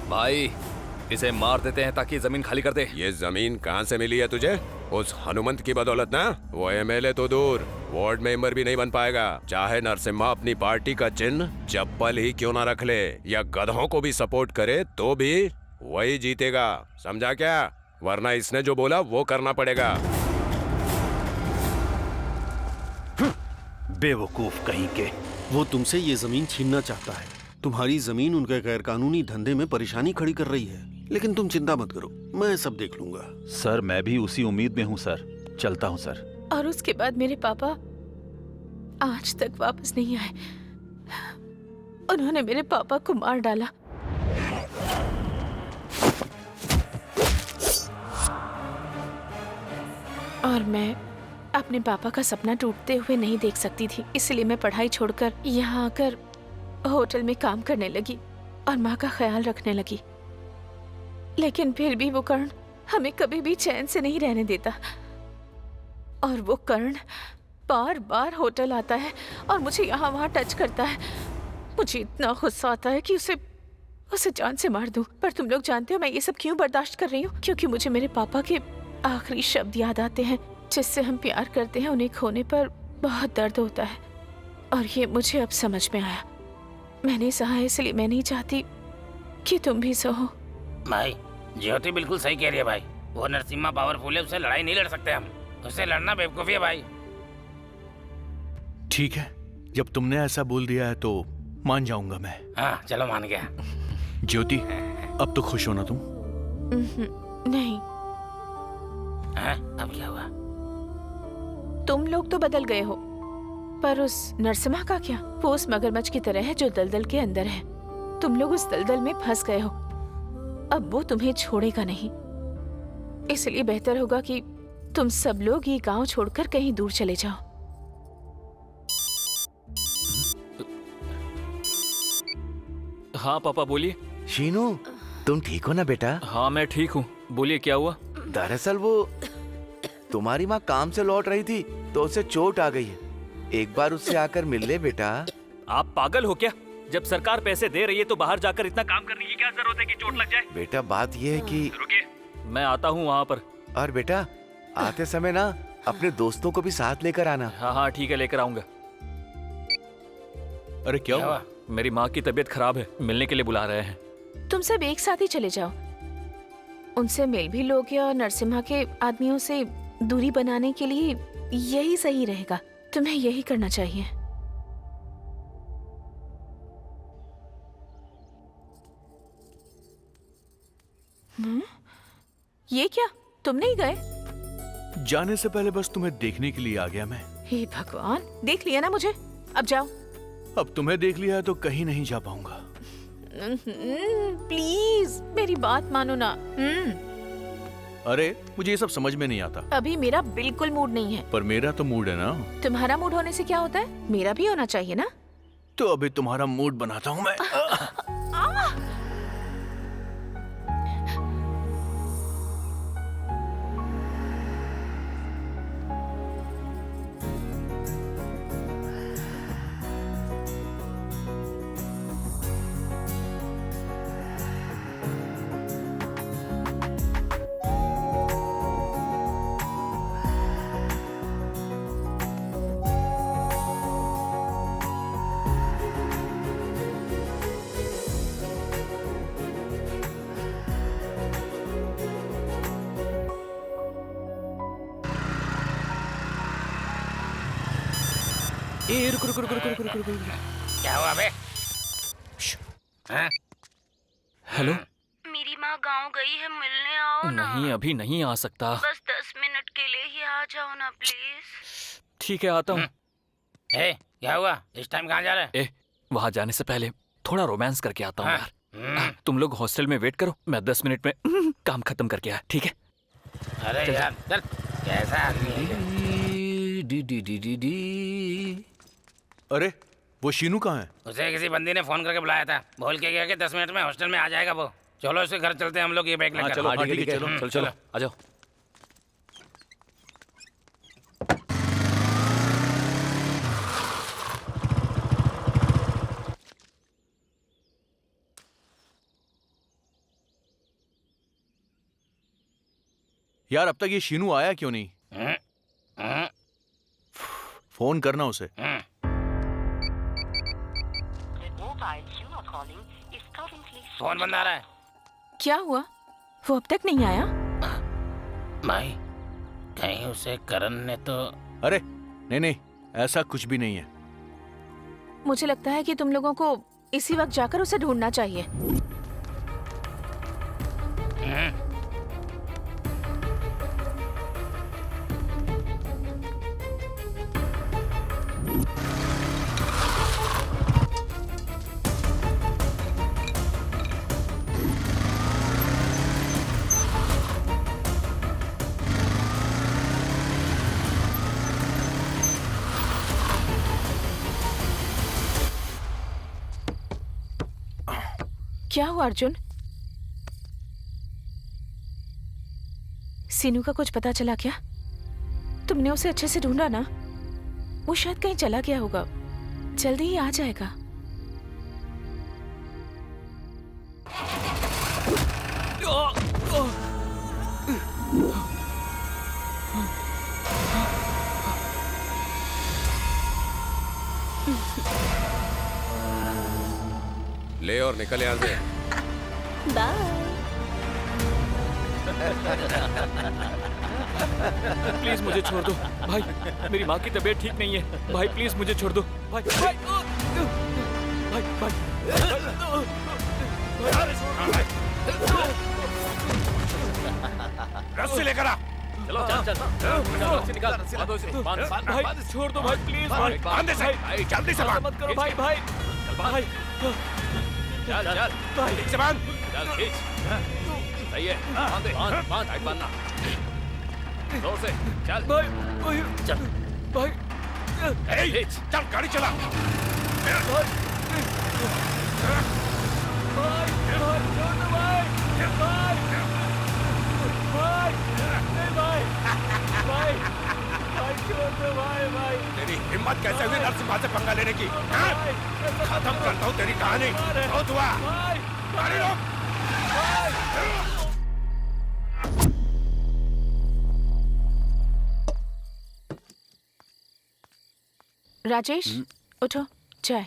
भाई, इसे मार देते हैं ताकि जमीन खाली कर दे। ये जमीन कहाँ से मिली है तुझे? उस हनुमंत की बदौलत ना। वो एमएलए तो दूर, वार्ड मेंबर भी नहीं बन पाएगा। चाहे नरसिम्हा अपनी पार्टी का चिन्ह चप्पल ही क्यों ना रख ले या गधों को भी सपोर्ट करे तो भी वही जीतेगा, समझा क्या? वरना इसने जो बोला वो करना पड़ेगा। बेवकूफ कहीं के। वो तुमसे ये जमीन छीनना चाहता है। तुम्हारी जमीन उनके गैरकानूनी धंधे में परेशानी खड़ी कर रही है, लेकिन तुम चिंता मत करो, मैं सब देख लूंगा। सर, मैं भी उसी उम्मीद में हूँ सर। चलता हूँ सर। और उसके बाद मेरे पापा आज तक वापस नहीं आए। उन्होंने मेरे पापा को मार डाला। और मैं अपने पापा का सपना टूटते हुए नहीं देख सकती थी, इसलिए मैं पढ़ाई छोड़कर यहाँ आकर होटल में काम करने लगी। और माँ का ख्याल रखने लगी। लेकिन फिर भी वो कर्ण हमें कभी भी चैन से नहीं रहने देता। और वो कर्ण बार बार होटल आता है और मुझे यहाँ वहाँ टच करता है। मुझे इतना गुस्सा आता है कि उसे जान से मार दूं। पर तुम लोग जानते हो मैं ये सब क्यों बर्दाश्त कर रही हूँ? क्योंकि मुझे मेरे पापा के आखिरी शब्द याद आते हैं, जिससे हम प्यार करते हैं, उन्हें खोने पर बहुत दर्द होता है। और ये मुझे अब समझ में आया। मैंने सहा इसलिए मैं नहीं चाहती कि तुम भी सहो। भाई ज्योति बिल्कुल सही कह रही है भाई। वो नरसिम्हा पावरफुल है, उससे लड़ाई नहीं लड़ सकते हम। उससे लड़ना बेवकूफी है भाई। ठीक है, जब तुमने ऐसा बोल दिया है तो मान जाऊंगा मैं। हाँ चलो मान गया। ज्योति, अब तो खुश हो ना तुम? नहीं। हाँ, अब क्या हुआ? तुम लोग तो बदल गए हो, पर उस नरसिम्हा का क्या? वो उस मगरमच्छ की तरह है जो दलदल के अंदर है। तुम लोग उस दलदल में फंस गए हो। अब वो तुम्हें छोड़ेगा नहीं। इसलिए बेहतर होगा कि तुम सब लोग ये गांव छोड़कर कहीं दूर चले जाओ। हाँ पापा बोलिए। शीनू, तुम ठीक हो ना बेटा? हाँ मैं ठीक हूँ, बोलिए क्या हुआ? दरअसल वो तुम्हारी माँ काम से लौट रही थी तो उसे चोट आ गई है। एक बार उससे आकर मिल ले बेटा। आप पागल हो क्या? जब सरकार पैसे दे रही है तो बाहर जाकर इतना काम करने की क्या जरूरत है कि चोट लग जाए? बेटा बात यह है कि रुकिए, मैं आता हूँ वहाँ पर। और बेटा आते समय ना अपने दोस्तों को भी साथ लेकर आना। हाँ हाँ ठीक है, लेकर आऊंगा। अरे क्या हुआ? मेरी माँ की तबीयत खराब है, मिलने के लिए बुला रहे हैं। तुम सब एक साथ ही चले जाओ, उनसे मिल भी लोगे और नरसिम्हा के आदमियों से दूरी बनाने के लिए यही सही रहेगा। तुम्हें यही करना चाहिए। ये क्या, तुम नहीं गए? जाने से पहले बस तुम्हें देखने के लिए आ गया मैं। हे भगवान, देख लिया ना मुझे, अब जाओ। अब तुम्हें देख लिया है तो कहीं नहीं जा पाऊंगा। प्लीज मेरी बात मानो ना। अरे मुझे ये सब समझ में नहीं आता। अभी मेरा बिल्कुल मूड नहीं है। पर मेरा तो मूड है ना। तुम्हारा मूड होने से क्या होता है? मेरा भी होना चाहिए ना। तो अभी तुम्हारा मूड बनाता हूँ मैं। रुक रुक रुक रुक रुक रुक रुक। क्या हुआ बे? हेलो, मेरी माँ गांव गई है, मिलने आओ ना। नहीं अभी नहीं आ सकता। बस 10 मिनट के लिए ही आ जाओ ना प्लीज। ठीक है आता हूँ। क्या हुआ? इस टाइम कहाँ जा रहे? वहाँ जाने से पहले थोड़ा रोमांस करके आता हूँ यार। तुम लोग हॉस्टल में वेट करो, मैं 10 मिनट में काम खत्म करके आया, ठीक है? अरे चल, यार चल, कैसा आदमी है? अरे वो शीनू कहाँ है? उसे किसी बंदी ने फोन करके बुलाया था, बोल के गया कि 10 मिनट में हॉस्टल में आ जाएगा वो। चलो उसके घर चलते हैं हम लोग, ये बैग लेकर। चलो ठीक है, चलो चलो आ जाओ। यार अब तक ये शीनू आया क्यों नहीं? फोन करना उसे। फोन बंद आ रहा है। क्या हुआ? वो अब तक नहीं आया? भाई कहीं उसे करण ने तो। अरे नहीं नहीं, ऐसा कुछ भी नहीं है। मुझे लगता है कि तुम लोगों को इसी वक्त जाकर उसे ढूंढना चाहिए। क्या हुआ अर्जुन? सीनू का कुछ पता चला क्या? तुमने उसे अच्छे से ढूंढा ना? वो शायद कहीं चला गया होगा, जल्दी ही आ जाएगा। ले और निकल यहाँ से। बाय। प्लीज मुझे छोड़ दो भाई, मेरी माँ की तबीयत ठीक नहीं है भाई, प्लीज मुझे छोड़ दो भाई भाई भाई भाई रस्सी लेकर आ। चलो चल रस्सी निकाल, भाई छोड़ दो भाई प्लीज भाई, बांध दे भाई, जल्दी से बांध। मत करो भाई भाई भाई, चल चल भाई, ठीक से बांध। चल खींच, सही है, बांध बांधना जोर से, चल भाई चल भाई, चल गाड़ी चला। तेरी हिम्मत कैसे हुई नरसिम्हा से पंगा लेने की? खत्म करता हूँ तेरी कहानी। बहुत हुआ, गाड़ी रोक। राजेश उठो, चाय।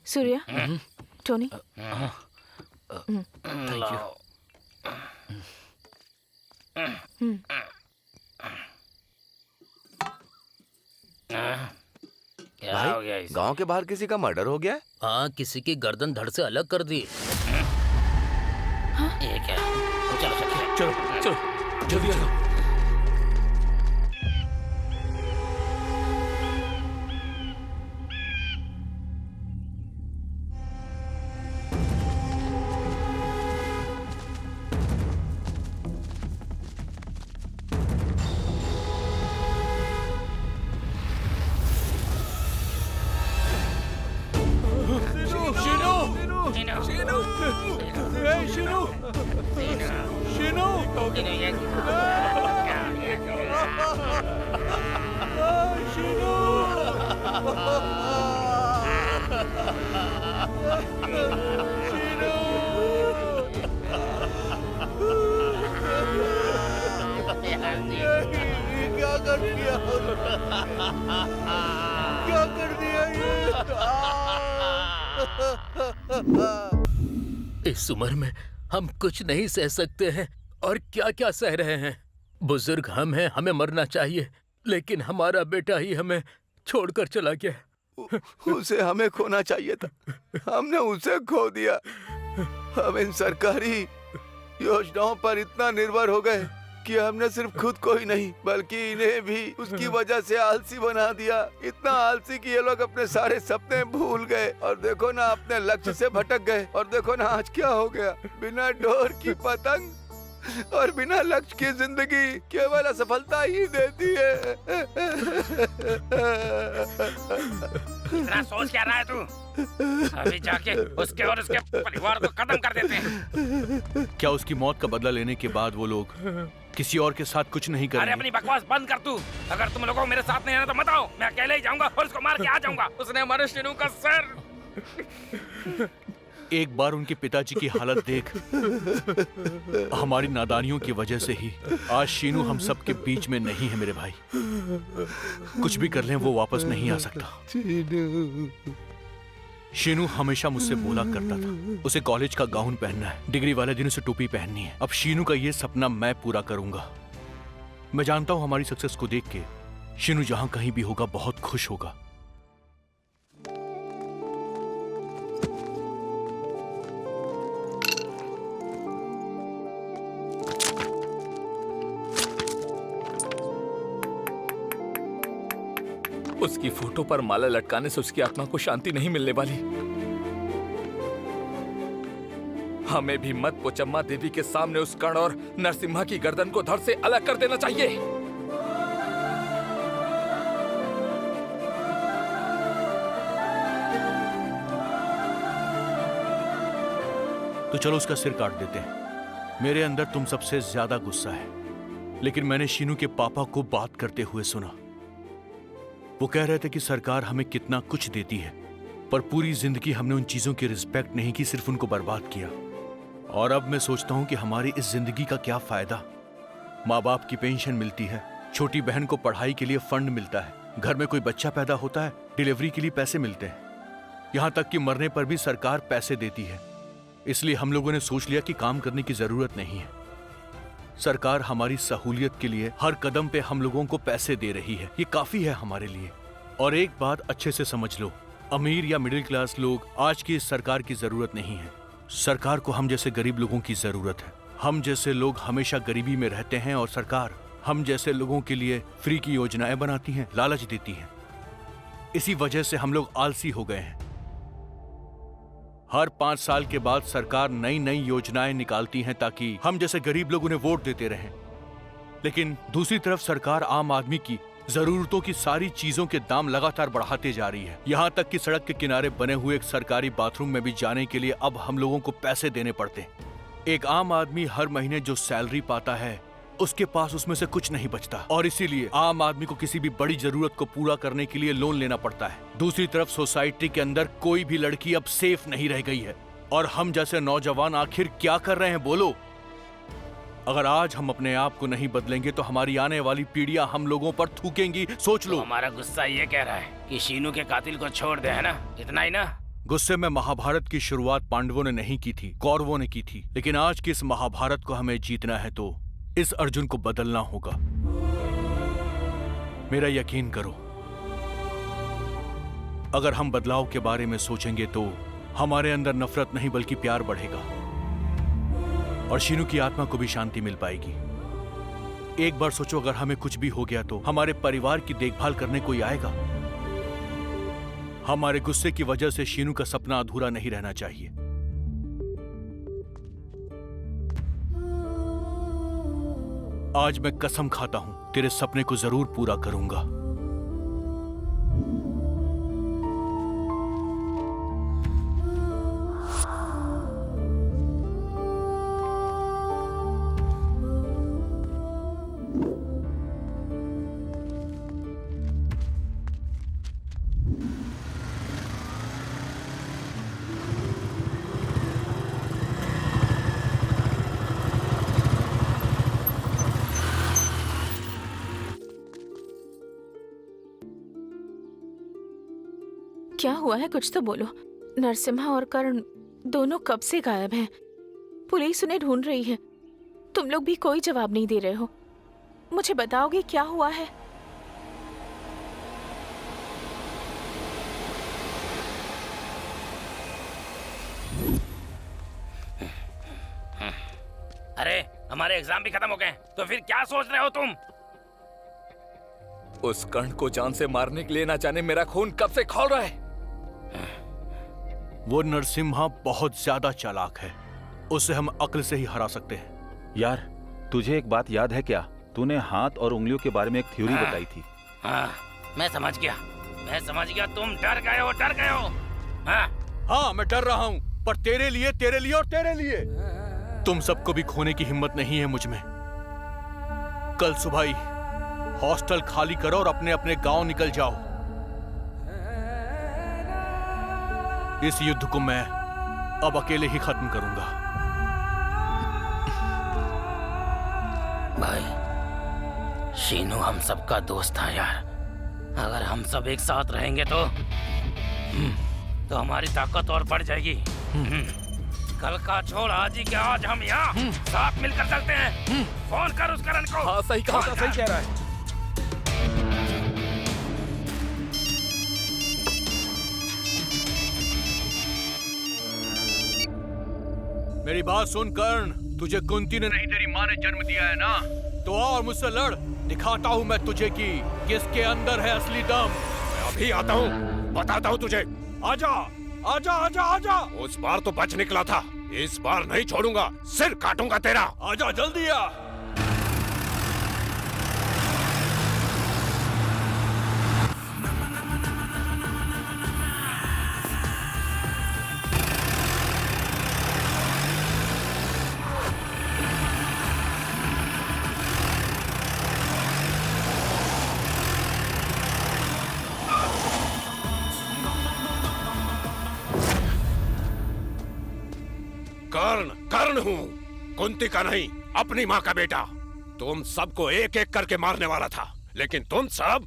Surya, Tony, thank you. क्या हो गया इसे? गांव के बाहर किसी का मर्डर हो गया है? हाँ, किसी की गर्दन धड़ से अलग कर दी। ये क्या? चलो चलो चलो जल्दी आ जाओ। इस उम्र में हम कुछ नहीं सह सकते हैं और क्या क्या सह रहे हैं। बुजुर्ग हम हैं, हमें मरना चाहिए, लेकिन हमारा बेटा ही हमें छोड़कर चला गया। उसे हमें खोना चाहिए था, हमने उसे खो दिया। हम इन सरकारी योजनाओं पर इतना निर्भर हो गए कि हमने सिर्फ खुद को ही नहीं बल्कि इन्हें भी उसकी वजह से आलसी बना दिया। इतना आलसी कि ये लोग अपने सारे सपने भूल गए और देखो ना अपने लक्ष्य से भटक गए। और देखो ना आज क्या हो गया, बिना डोर की पतंग और बिना लक्ष्य की जिंदगी केवल असफलता ही देती है। इतना सोच क्या रहा है तू? अभी जाके उसके और उसके परिवार को खत्म कर देते हैं। क्या उसकी मौत का बदला लेने के बाद वो लोग किसी और के साथ कुछ नहीं अरे करेंगे? अपनी बकवास बंद कर तू। अगर तुम लोगों को मेरे साथ नहीं आना तो मत आओ, मैं अकेले ही जाऊंगा और उसको मार के आ जाऊंगा। उसने हमारे शीनू का सर। एक बार उनके पिताजी की हालत देख। हमारी नादानियों की वजह से ही आज शीनू हम सब के बीच में नहीं है मेरे भाई। कुछ भी कर लें वो वापस नहीं आ सकता। शीनू हमेशा मुझसे बोला करता था उसे कॉलेज का गाउन पहनना है, डिग्री वाले दिन उसे टोपी पहननी है। अब शीनू का ये सपना मैं पूरा करूंगा। मैं जानता हूं हमारी सक्सेस को देख के शीनू जहां कहीं भी होगा बहुत खुश होगा। उसकी फोटो पर माला लटकाने से उसकी आत्मा को शांति नहीं मिलने वाली। हमें भी मत पोचम्मा देवी के सामने उस कर्ण और नरसिम्हा की गर्दन को धड़ से अलग कर देना चाहिए। तो चलो उसका सिर काट देते हैं। मेरे अंदर तुम सबसे ज्यादा गुस्सा है, लेकिन मैंने शीनू के पापा को बात करते हुए सुना। वो कह रहे थे कि सरकार हमें कितना कुछ देती है, पर पूरी जिंदगी हमने उन चीजों की रिस्पेक्ट नहीं की, सिर्फ उनको बर्बाद किया। और अब मैं सोचता हूं कि हमारी इस जिंदगी का क्या फायदा। माँ बाप की पेंशन मिलती है, छोटी बहन को पढ़ाई के लिए फंड मिलता है, घर में कोई बच्चा पैदा होता है, डिलीवरी के लिए पैसे मिलते हैं, यहाँ तक कि मरने पर भी सरकार पैसे देती है। इसलिए हम लोगों ने सोच लिया कि काम करने की जरूरत नहीं है। सरकार हमारी सहूलियत के लिए हर कदम पे हम लोगों को पैसे दे रही है, ये काफी है हमारे लिए। और एक बात अच्छे से समझ लो, अमीर या मिडिल क्लास लोग आज की इस सरकार की जरूरत नहीं है। सरकार को हम जैसे गरीब लोगों की जरूरत है। हम जैसे लोग हमेशा गरीबी में रहते हैं और सरकार हम जैसे लोगों के लिए फ्री की योजनाएं बनाती हैं, लालच देती हैं। इसी वजह से हम लोग आलसी हो गए हैं। हर 5 साल के बाद सरकार नई नई योजनाएं निकालती हैं ताकि हम जैसे गरीब लोग उन्हें वोट देते रहें। लेकिन दूसरी तरफ सरकार आम आदमी की जरूरतों की सारी चीजों के दाम लगातार बढ़ाते जा रही है। यहाँ तक कि सड़क के किनारे बने हुए एक सरकारी बाथरूम में भी जाने के लिए अब हम लोगों को पैसे देने पड़ते हैं। एक आम आदमी हर महीने जो सैलरी पाता है उसके पास उसमें से कुछ नहीं बचता, और इसीलिए आम आदमी को किसी भी बड़ी जरूरत को पूरा करने के लिए लोन लेना पड़ता है। दूसरी तरफ सोसाइटी के अंदर कोई भी लड़की अब सेफ नहीं रह गई है, और हम जैसे नौजवान आखिर क्या कर रहे हैं बोलो? अगर आज हम अपने आप को नहीं बदलेंगे तो हमारी आने वाली पीढ़ियां हम लोगों पर थूकेंगी। सोच लो। तो हमारा गुस्सा ये कह रहा है कि शीनू के कातिल को छोड़ दे, है ना? इतना ही ना? गुस्से में महाभारत की शुरुआत पांडवों ने नहीं की थी, कौरवों ने की थी। लेकिन आज की इस महाभारत को हमें जीतना है तो इस अर्जुन को बदलना होगा। मेरा यकीन करो, अगर हम बदलाव के बारे में सोचेंगे तो हमारे अंदर नफरत नहीं बल्कि प्यार बढ़ेगा, और शीनू की आत्मा को भी शांति मिल पाएगी। एक बार सोचो, अगर हमें कुछ भी हो गया तो हमारे परिवार की देखभाल करने कोई आएगा। हमारे गुस्से की वजह से शीनू का सपना अधूरा नहीं रहना चाहिए। आज मैं कसम खाता हूं, तेरे सपने को जरूर पूरा करूंगा। क्या हुआ है? कुछ तो बोलो। नरसिम्हा और कर्ण दोनों कब से गायब हैं। पुलिस उन्हें ढूंढ रही है। तुम लोग भी कोई जवाब नहीं दे रहे हो। मुझे बताओगे क्या हुआ है? अरे हमारे एग्जाम भी खत्म हो गए, तो फिर क्या सोच रहे हो तुम? उस कर्ण को जान से मारने के लिए ना जाने मेरा खून कब से खौल रहा है। वो नरसिम्हा बहुत ज्यादा चालाक है, उसे हम अक्ल से ही हरा सकते हैं। यार, तुझे एक बात याद है क्या? तूने हाथ और उंगलियों के बारे में एक थ्योरी बताई थी। हाँ, मैं समझ गया। तुम डर गए हो। हाँ, मैं डर रहा हूँ, पर तेरे लिए और तेरे लिए। तुम सबको भी खोने की हिम्मत नहीं है मुझ में। कल सुबह ही हॉस्टल खाली करो और अपने अपने गांव निकल जाओ। इस युद्ध को मैं अब अकेले ही खत्म करूंगा। भाई, शीनू हम सबका दोस्त था यार। अगर हम सब एक साथ रहेंगे तो हमारी ताकत और बढ़ जाएगी। कल का छोड़, आज ही के आज हम यहाँ साथ मिलकर चलते हैं। फोन कर उस करण को। हाँ, सही कहा, सही कह रहा है। मेरी बात सुन कर्ण, तुझे कुंती ने नहीं तेरी माँ ने जन्म दिया है ना, तो आ और मुझसे लड़। दिखाता हूँ मैं तुझे कि किसके अंदर है असली दम। मैं अभी आता हूँ, बताता हूँ तुझे। आजा आजा आजा आजा। उस बार तो बच निकला था, इस बार नहीं छोड़ूंगा, सिर काटूंगा तेरा। आजा जल्दी आ। कर्ण हूँ, कुंती का नहीं, अपनी माँ का बेटा। तुम सबको एक एक करके मारने वाला था, लेकिन तुम सब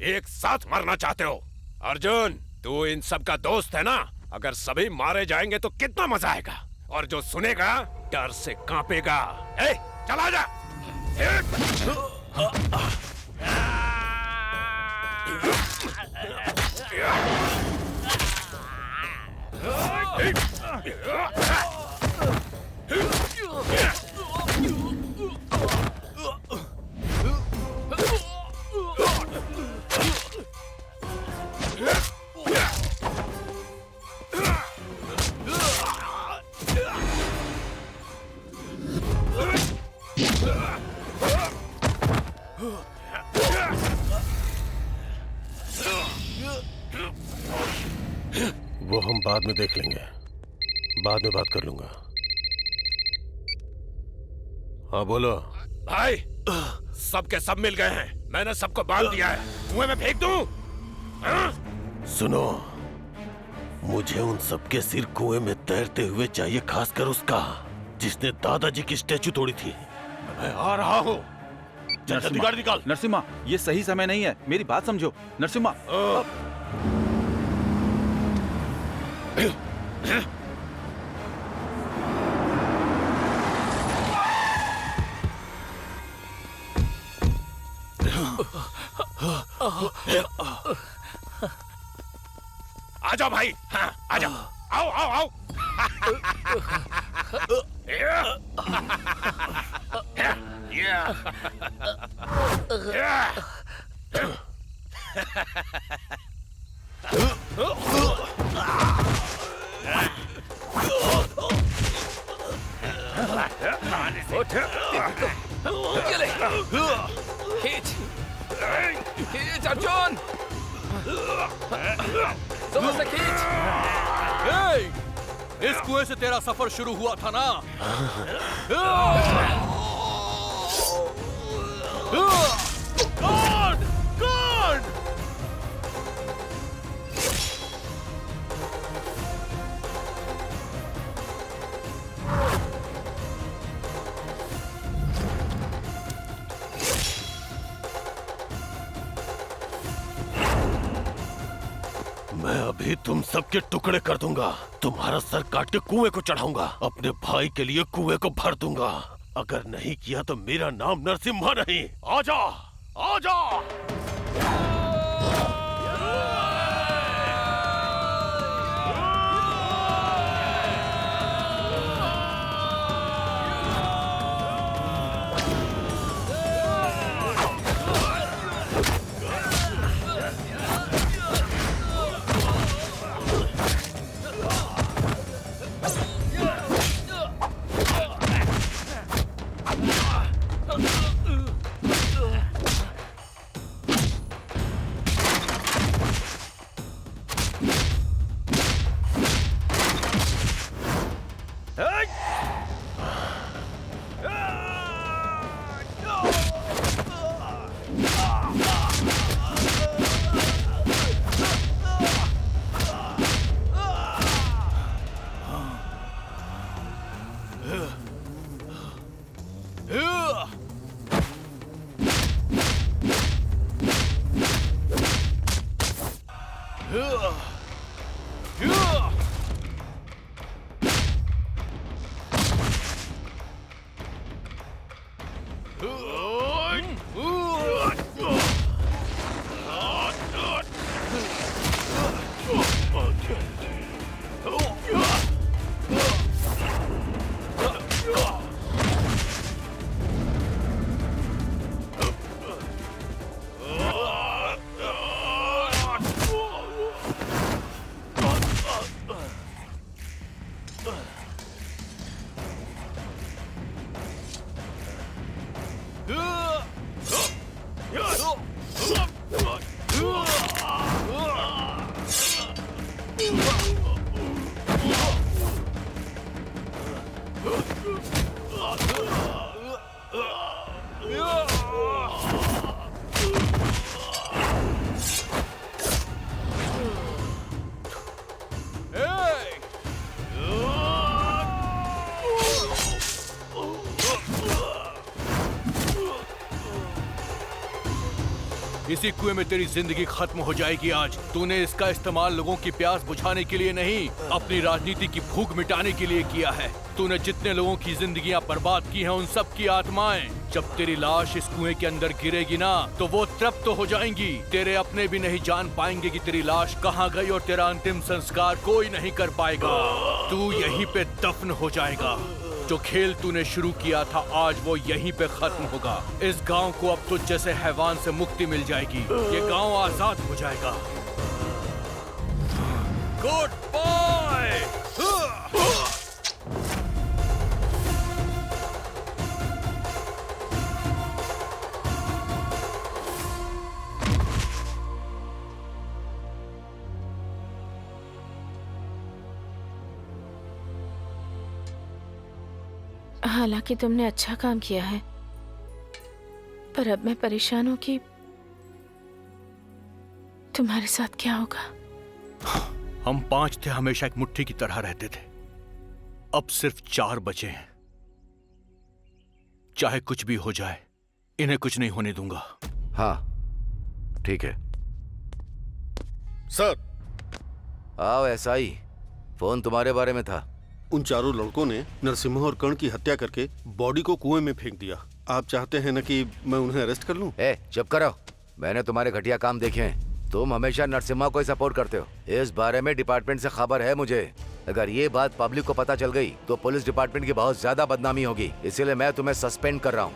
एक साथ मरना चाहते हो। अर्जुन, तू इन सब का दोस्त है ना? अगर सभी मारे जाएंगे तो कितना मजा आएगा, और जो सुनेगा डर से कांपेगा। ए, चला जा। वो हम बाद में देख लेंगे, बाद में बात कर लूंगा। हाँ बोलो। भाई, सबके सब मिल गए हैं। मैंने सबको बांध दिया है। कुएं में फेंक दूं? सुनो, मुझे उन सबके सिर कुएं में तैरते हुए चाहिए, खासकर उसका जिसने दादाजी की स्टैचू तोड़ी थी। मैं आ रहा हूँ। जल्दी गाड़ी निकाल। नरसिम्हा, ये सही समय नहीं है, मेरी बात समझो। नरसिम्हा, आ जाओ भाई। हाँ, आ जाओ। आओ आओ आओ। खींच, खींच अर्जुन, जोर से खींच। इस कुएं से तेरा सफर शुरू हुआ था ना? गॉड! गॉड! मैं अभी तुम सबके टुकड़े कर दूंगा। तुम्हारा सर काट के कुएं को चढ़ाऊंगा। अपने भाई के लिए कुएं को भर दूंगा। अगर नहीं किया तो मेरा नाम नरसिम्हा नहीं। आजा, आजा। इसी कुएं में तेरी जिंदगी खत्म हो जाएगी आज। तूने इसका इस्तेमाल लोगों की प्यास बुझाने के लिए नहीं, अपनी राजनीति की भूख मिटाने के लिए किया है। तूने जितने लोगों की जिंदगियां बर्बाद की हैं, उन सब की आत्माएं जब तेरी लाश इस कुएं के अंदर गिरेगी ना, तो वो तृप्त तो हो जाएंगी। तेरे अपने भी नहीं जान पाएंगे कि तेरी लाश कहाँ गई और तेरा अंतिम संस्कार कोई नहीं कर पाएगा। तू यहीं पे दफन हो जाएगा। जो खेल तूने शुरू किया था आज वो यहीं पे खत्म होगा। इस गांव को अब तुझ जैसे हैवान से मुक्ति मिल जाएगी। ये गांव आजाद हो जाएगा। Goodbye. हालांकि तुमने अच्छा काम किया है, पर अब मैं परेशान हूं कि तुम्हारे साथ क्या होगा। हम 5 थे, हमेशा एक मुट्ठी की तरह रहते थे। अब सिर्फ 4 बचे हैं। चाहे कुछ भी हो जाए, इन्हें कुछ नहीं होने दूंगा। हाँ ठीक है सर। आओ एसआई, फोन तुम्हारे बारे में था। उन चारों लड़कों ने नरसिम्हा और कर्ण की हत्या करके बॉडी को कुएं में फेंक दिया। आप चाहते हैं ना कि मैं उन्हें अरेस्ट कर लूं? चुप करो, मैंने तुम्हारे घटिया काम देखे हैं। तुम हमेशा नरसिम्हा को ही सपोर्ट करते हो। इस बारे में डिपार्टमेंट से खबर है मुझे। अगर ये बात पब्लिक को पता चल गई तो पुलिस डिपार्टमेंट की बहुत ज्यादा बदनामी होगी। इसीलिए मैं तुम्हें सस्पेंड कर रहा हूँ।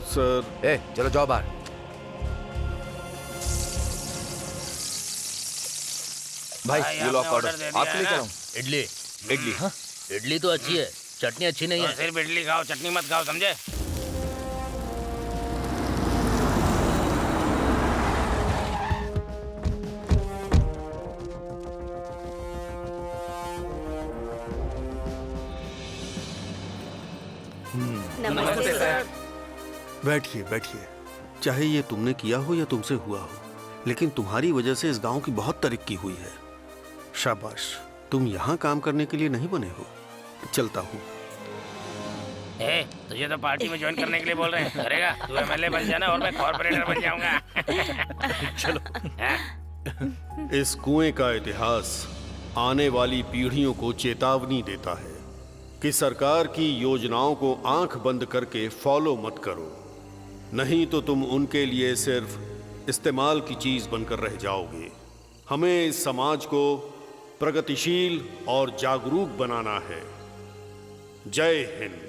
सर। चलो जाओ बाहर। भाई ये लो आप ऑर्डर आपके लिए क्या? इडली। इडली? हाँ इडली तो अच्छी है, चटनी अच्छी नहीं है। सिर्फ इडली खाओ, चटनी मत खाओ, समझे? नमस्ते सर। बैठिए बैठिए। चाहे ये तुमने किया हो या तुमसे हुआ हो, लेकिन तुम्हारी वजह से इस गांव की बहुत तरक्की हुई है। शाबाश। तुम यहाँ काम करने के लिए नहीं बने हो। चलता हूँ। तुझे तो पार्टी में ज्वाइन करने के लिए बोल रहे हैं। करेगा? तू एमएलए बन जाना और मैं कॉर्पोरेटर बन जाऊंगा। चलो। इस कुएं का इतिहास आने वाली पीढ़ियों को चेतावनी देता है कि सरकार की योजनाओं को आंख बंद करके फॉलो मत करो, नहीं तो तुम उनके लिए सिर्फ इस्तेमाल की चीज बनकर रह जाओगे। हमें इस समाज को प्रगतिशील और जागरूक बनाना है। जय हिंद।